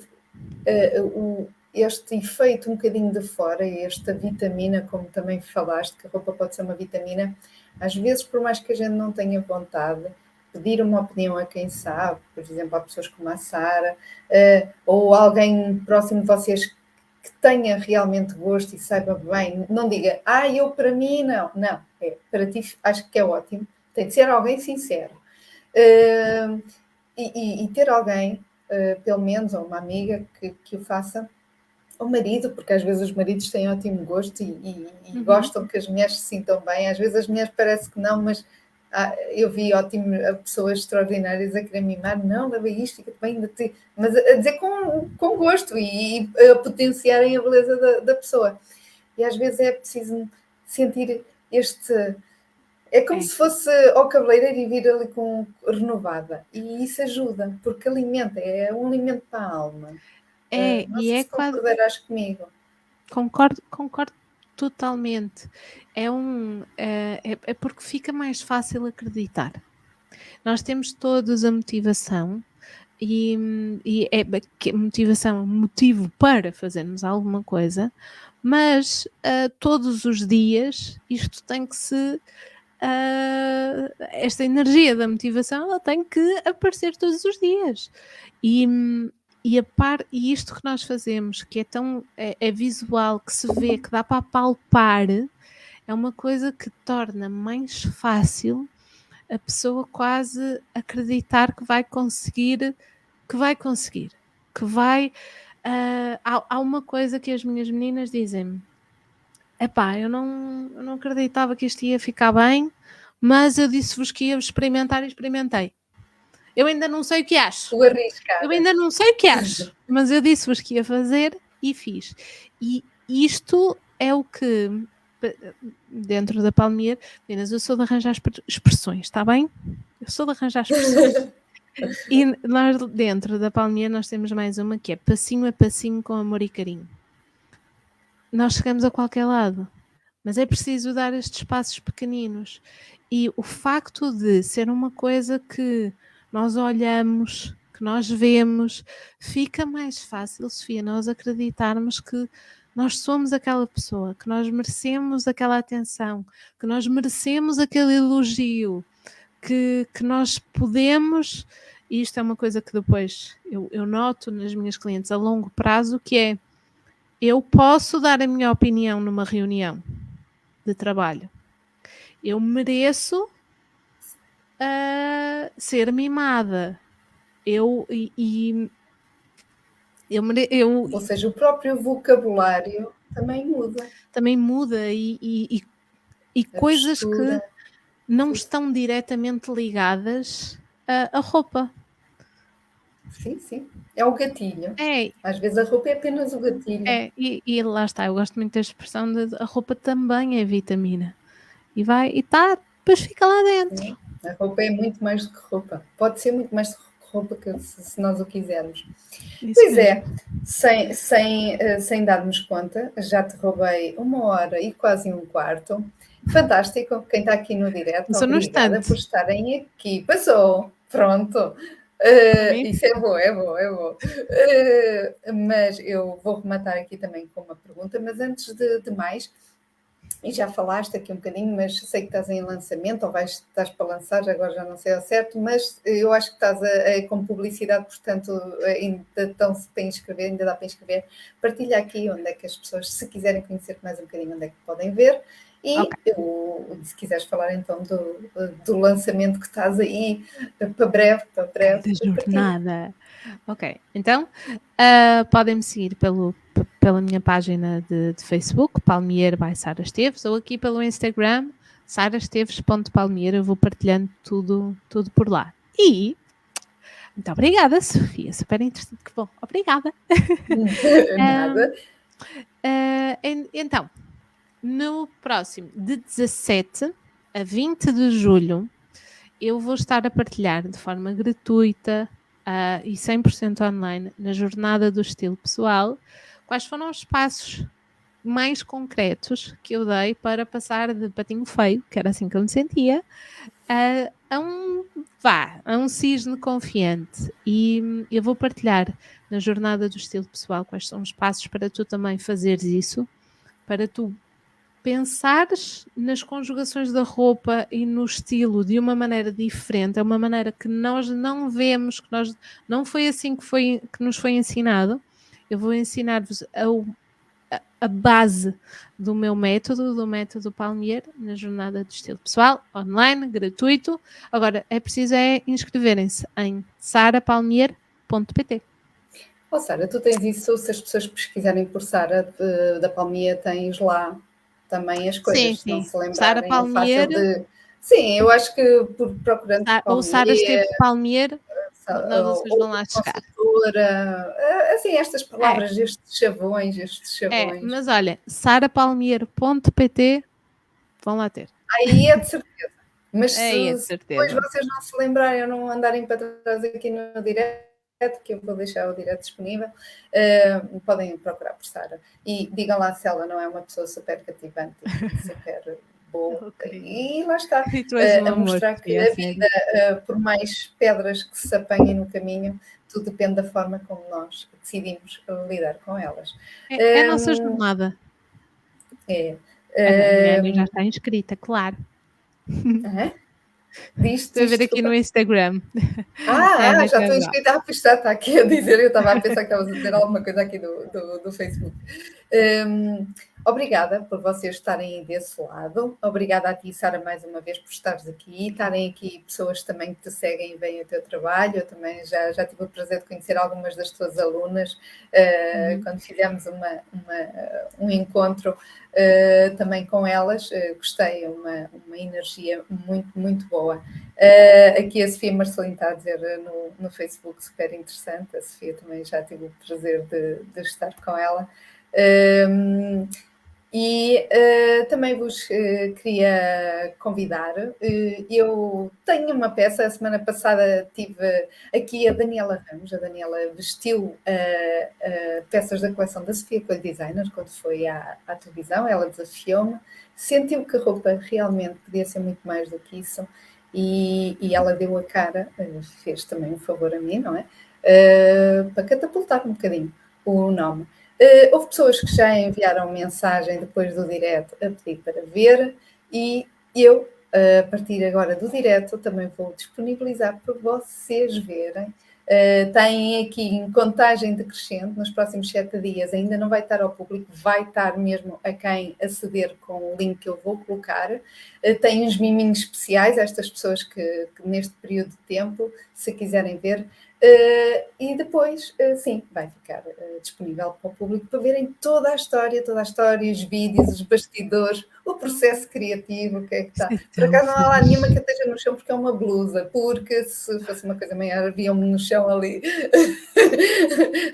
este efeito um bocadinho de fora, esta vitamina, como também falaste, que a roupa pode ser uma vitamina, às vezes por mais que a gente não tenha vontade, pedir uma opinião a quem sabe, por exemplo, a pessoas como a Sara, ou alguém próximo de vocês que tenha realmente gosto e saiba bem, não diga, eu para mim não, para ti acho que é ótimo, tem de ser alguém sincero. E ter alguém, pelo menos, ou uma amiga que o faça, ou marido, porque às vezes os maridos têm ótimo gosto e gostam que as mulheres se sintam bem, às vezes as mulheres parece que não, mas eu vi pessoas extraordinárias a querer mimar, não, leva isto, fica bem de ti, mas a dizer com gosto e a potenciarem a beleza da pessoa. E às vezes é preciso sentir este... É como se fosse ao cabeleireiro e vir ali renovada. E isso ajuda, porque alimenta, é um alimento para a alma. Não sei se concordarás comigo. Concordo totalmente. É porque fica mais fácil acreditar. Nós temos todos a motivação e motivação, motivo para fazermos alguma coisa, mas todos os dias isto tem que se... esta energia da motivação, ela tem que aparecer todos os dias. E isto que nós fazemos, que é tão é visual, que se vê, que dá para palpar, é uma coisa que torna mais fácil a pessoa quase acreditar que vai conseguir, há uma coisa que as minhas meninas dizem-me, eu não acreditava que isto ia ficar bem, mas eu disse-vos que ia experimentar e experimentei. Eu ainda não sei o que acho. Mas eu disse-vos que ia fazer e fiz. E isto é o que, dentro da Palmier, meninas, eu sou de arranjar expressões, está bem? Eu sou de arranjar expressões. E nós, dentro da Palmier, nós temos mais uma que é passinho a passinho com amor e carinho. Nós chegamos a qualquer lado, mas é preciso dar estes passos pequeninos. E o facto de ser uma coisa que nós olhamos, que nós vemos, fica mais fácil, Sofia, nós acreditarmos que nós somos aquela pessoa, que nós merecemos aquela atenção, que nós merecemos aquele elogio, que nós podemos, e isto é uma coisa que depois eu noto nas minhas clientes a longo prazo, que é, eu posso dar a minha opinião numa reunião de trabalho. Eu mereço ser mimada. Ou seja, o próprio vocabulário também muda. Também muda e coisas postura, que não estão diretamente ligadas à roupa. Sim. É o gatilho. É, Às vezes a roupa é apenas o gatilho. e lá está, eu gosto muito da expressão de a roupa também é vitamina. E vai, e tá, depois fica lá dentro. A roupa é muito mais do que roupa. Pode ser muito mais do que roupa se nós o quisermos. Isso Pois mesmo. sem darmos conta, já te roubei 1 hora e quase 1 quarto. Fantástico. Quem está aqui no direto, Passou no obrigada instante. por estarem aqui. Passou, pronto. Para mim, Isso é bom. Mas eu vou rematar aqui também com uma pergunta, mas antes de mais, e já falaste aqui um bocadinho, mas sei que estás em lançamento, ou estás para lançar, agora já não sei ao certo, mas eu acho que estás com publicidade, portanto, ainda estão-se para inscrever, ainda dá para inscrever. Partilha aqui onde é que as pessoas, se quiserem conhecer mais um bocadinho, onde é que podem ver. E ok. se quiseres falar então do lançamento que estás aí, para breve. Da Partilha. jornada. Ok, então podem-me seguir pela minha página de Facebook, Palmier by Sara Esteves, ou aqui pelo Instagram, saraesteves.palmier. Eu vou partilhando tudo por lá. E muito obrigada, Sofia, super interessante, que bom, obrigada. Nada. Então, no próximo, de 17 a 20 de julho, eu vou estar a partilhar de forma gratuita e 100% online na jornada do estilo pessoal quais foram os passos mais concretos que eu dei para passar de patinho feio, que era assim que eu me sentia, a um cisne confiante. E eu vou partilhar na jornada do estilo pessoal quais são os passos para tu também fazeres isso, para tu pensares nas conjugações da roupa e no estilo de uma maneira diferente, é uma maneira que nós não vemos, não foi assim que nos foi ensinado. Eu vou ensinar-vos a base do meu método, do método Palmier, na jornada de estilo pessoal, online, gratuito. Agora, é preciso inscreverem-se em sarapalmier.pt. Sara, tu tens isso, se as pessoas pesquisarem por Sara da Palmia, tens lá também as coisas, se não Sim. se Sara lembrarem, é Palmier, fácil de... Sim, eu acho que procurando por ou Sara Palmia, Esteves Palmier, vocês vão ou lá chegar. consultora, assim, estas palavras, estes chavões. Mas olha, sarapalmier.pt vão lá ter. Aí é de certeza. Mas De se depois certeza. vocês não se lembrarem ou não andarem para trás aqui no direto, que eu vou deixar o direto disponível, podem procurar por Sara. E digam lá se ela não é uma pessoa super cativante e super boa. Okay. E lá está, E tu és um a amor, mostrar que Sofia, a vida, por mais pedras que se apanhem no caminho, tudo depende da forma como nós decidimos lidar com elas. É a nossa jornada. A Ana já está inscrita, claro. Estou a ver aqui no Instagram. Já estou inscrita. Pois está aqui a dizer, eu estava a pensar que estavas a dizer alguma coisa aqui do Facebook. Obrigada por vocês estarem aí desse lado. Obrigada a ti, Sara, mais uma vez por estares aqui. Estarem aqui pessoas também que te seguem e veem o teu trabalho. Eu também já tive o prazer de conhecer algumas das tuas alunas quando fizemos um encontro também com elas. Gostei, uma energia muito, muito boa. Aqui a Sofia Marcelino está a dizer no Facebook, super interessante. A Sofia também já tive o prazer de estar com ela. Também vos queria convidar. Eu tenho uma peça, a semana passada tive aqui a Daniela Ramos. A Daniela vestiu peças da coleção da Sofia Coelho Designer quando foi à televisão. Ela desafiou-me, sentiu que a roupa realmente podia ser muito mais do que isso. E ela deu a cara, fez também um favor a mim, não é? Para catapultar um bocadinho o nome. Houve pessoas que já enviaram mensagem depois do direto a pedir para ver e eu, a partir agora do direto, também vou disponibilizar para vocês verem. Têm aqui em contagem decrescente, nos próximos 7 dias ainda não vai estar ao público, vai estar mesmo a quem aceder com o link que eu vou colocar. Tem uns miminhos especiais, estas pessoas que neste período de tempo, se quiserem ver, E depois, sim, vai ficar disponível para o público para verem toda a história, os vídeos, os bastidores, o processo criativo, o que é que está. Por acaso não há lá nenhuma que esteja no chão porque é uma blusa, porque se fosse uma coisa maior, haviam-me no chão ali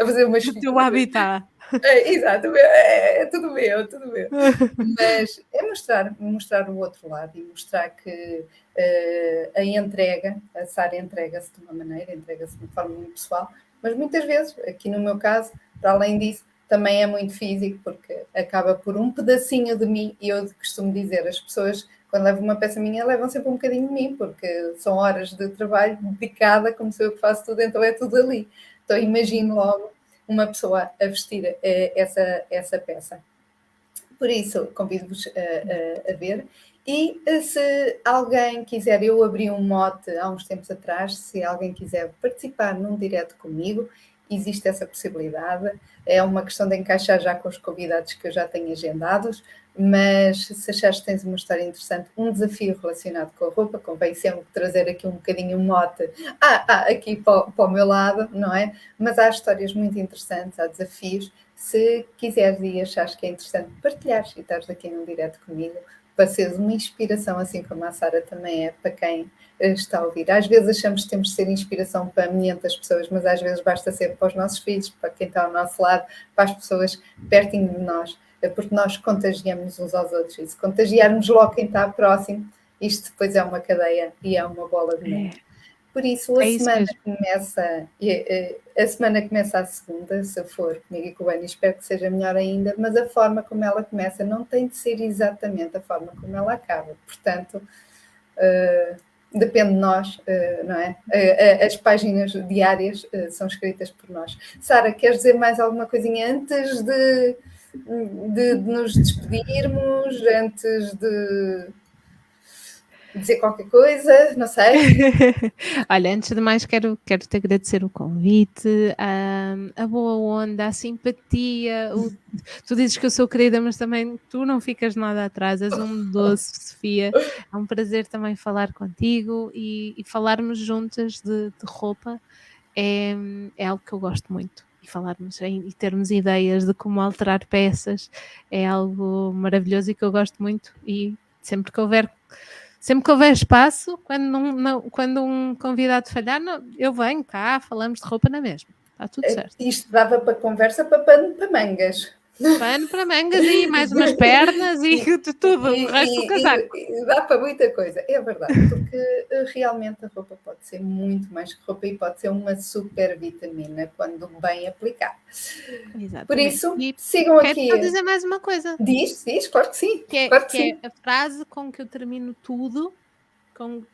a fazer umas O teu habitat. Exato, é tudo meu, tudo meu. Mas é mostrar o outro lado e mostrar que a entrega, a Sara entrega-se de uma maneira, entrega-se de uma forma muito pessoal, mas muitas vezes, aqui no meu caso, para além disso, também é muito físico, porque acaba por um pedacinho de mim, e eu costumo dizer, as pessoas, quando levam uma peça minha, levam sempre um bocadinho de mim, porque são horas de trabalho dedicada, como sou eu que faço tudo, então é tudo ali. Então imagino logo uma pessoa a vestir essa peça. Por isso, convido-vos a ver. E se alguém quiser, eu abri um mote há uns tempos atrás, se alguém quiser participar num direto comigo, existe essa possibilidade. É uma questão de encaixar já com os convidados que eu já tenho agendados, mas se achares que tens uma história interessante, um desafio relacionado com a roupa, convém sempre trazer aqui um bocadinho um mote aqui para o meu lado, não é? Mas há histórias muito interessantes, há desafios. Se quiseres e achares que é interessante partilhares e estares aqui num direto comigo, para seres uma inspiração, assim como a Sara também é para quem está a ouvir. Às vezes achamos que temos de ser inspiração para 500 pessoas, mas às vezes basta ser para os nossos filhos, para quem está ao nosso lado, para as pessoas pertinho de nós, porque nós contagiamos uns aos outros. E se contagiarmos logo quem está próximo, isto depois é uma cadeia e é uma bola de neve. Por isso, a semana começa a segunda, se for comigo e com o Bani, espero que seja melhor ainda, mas a forma como ela começa não tem de ser exatamente a forma como ela acaba. Portanto, depende de nós, não é? As páginas diárias são escritas por nós. Sara, queres dizer mais alguma coisinha antes de nos despedirmos, antes de dizer qualquer coisa, não sei. Olha, antes de mais quero-te agradecer o convite, a boa onda, a simpatia, tu dizes que eu sou querida, mas também tu não ficas nada atrás, és um doce, Sofia. É um prazer também falar contigo e falarmos juntas de roupa é algo que eu gosto muito. E falarmos e termos ideias de como alterar peças é algo maravilhoso e que eu gosto muito, e sempre que houver espaço, quando um convidado falhar, eu venho cá, falamos de roupa na mesma. Está tudo certo. Isto dava para conversa para mangas. Pano para mangas e mais umas pernas e de tudo, o resto do casaco. Dá para muita coisa, é verdade, porque realmente a roupa pode ser muito mais que roupa e pode ser uma super vitamina quando bem aplicada. Exatamente. Por isso, sigam aqui. Quero dizer mais uma coisa. Diz, claro que sim. Que é a frase com que eu termino tudo.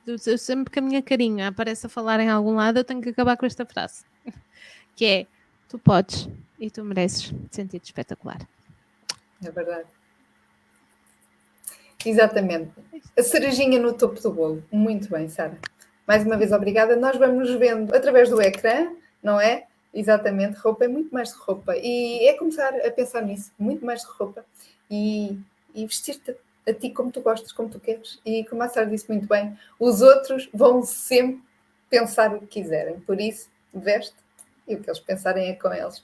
Eu sempre que a minha carinha aparece a falar em algum lado, eu tenho que acabar com esta frase. Que é: tu podes e tu mereces sentir-te espetacular. É verdade. Exatamente. A cerejinha no topo do bolo. Muito bem, Sara. Mais uma vez, obrigada. Nós vamos vendo através do ecrã, não é? Exatamente. Roupa é muito mais de roupa. E é começar a pensar nisso. Muito mais de roupa. E vestir-te a ti como tu gostas, como tu queres. E como a Sara disse muito bem, os outros vão sempre pensar o que quiserem. Por isso, veste e o que eles pensarem é com eles.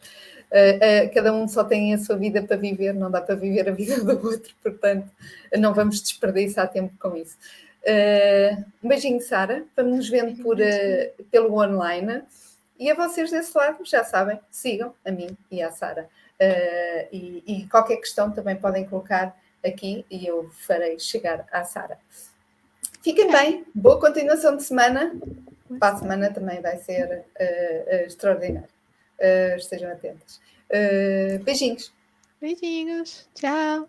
Cada um só tem a sua vida para viver, não dá para viver a vida do outro, portanto, não vamos desperdiçar tempo com isso. Um beijinho, Sara, vamos nos vendo pelo online. E a vocês desse lado, já sabem, sigam a mim e à Sara. E qualquer questão também podem colocar aqui e eu farei chegar à Sara. Fiquem bem, boa continuação de semana. Para a semana também vai ser extraordinário. Estejam atentos. Beijinhos. Beijinhos. Tchau.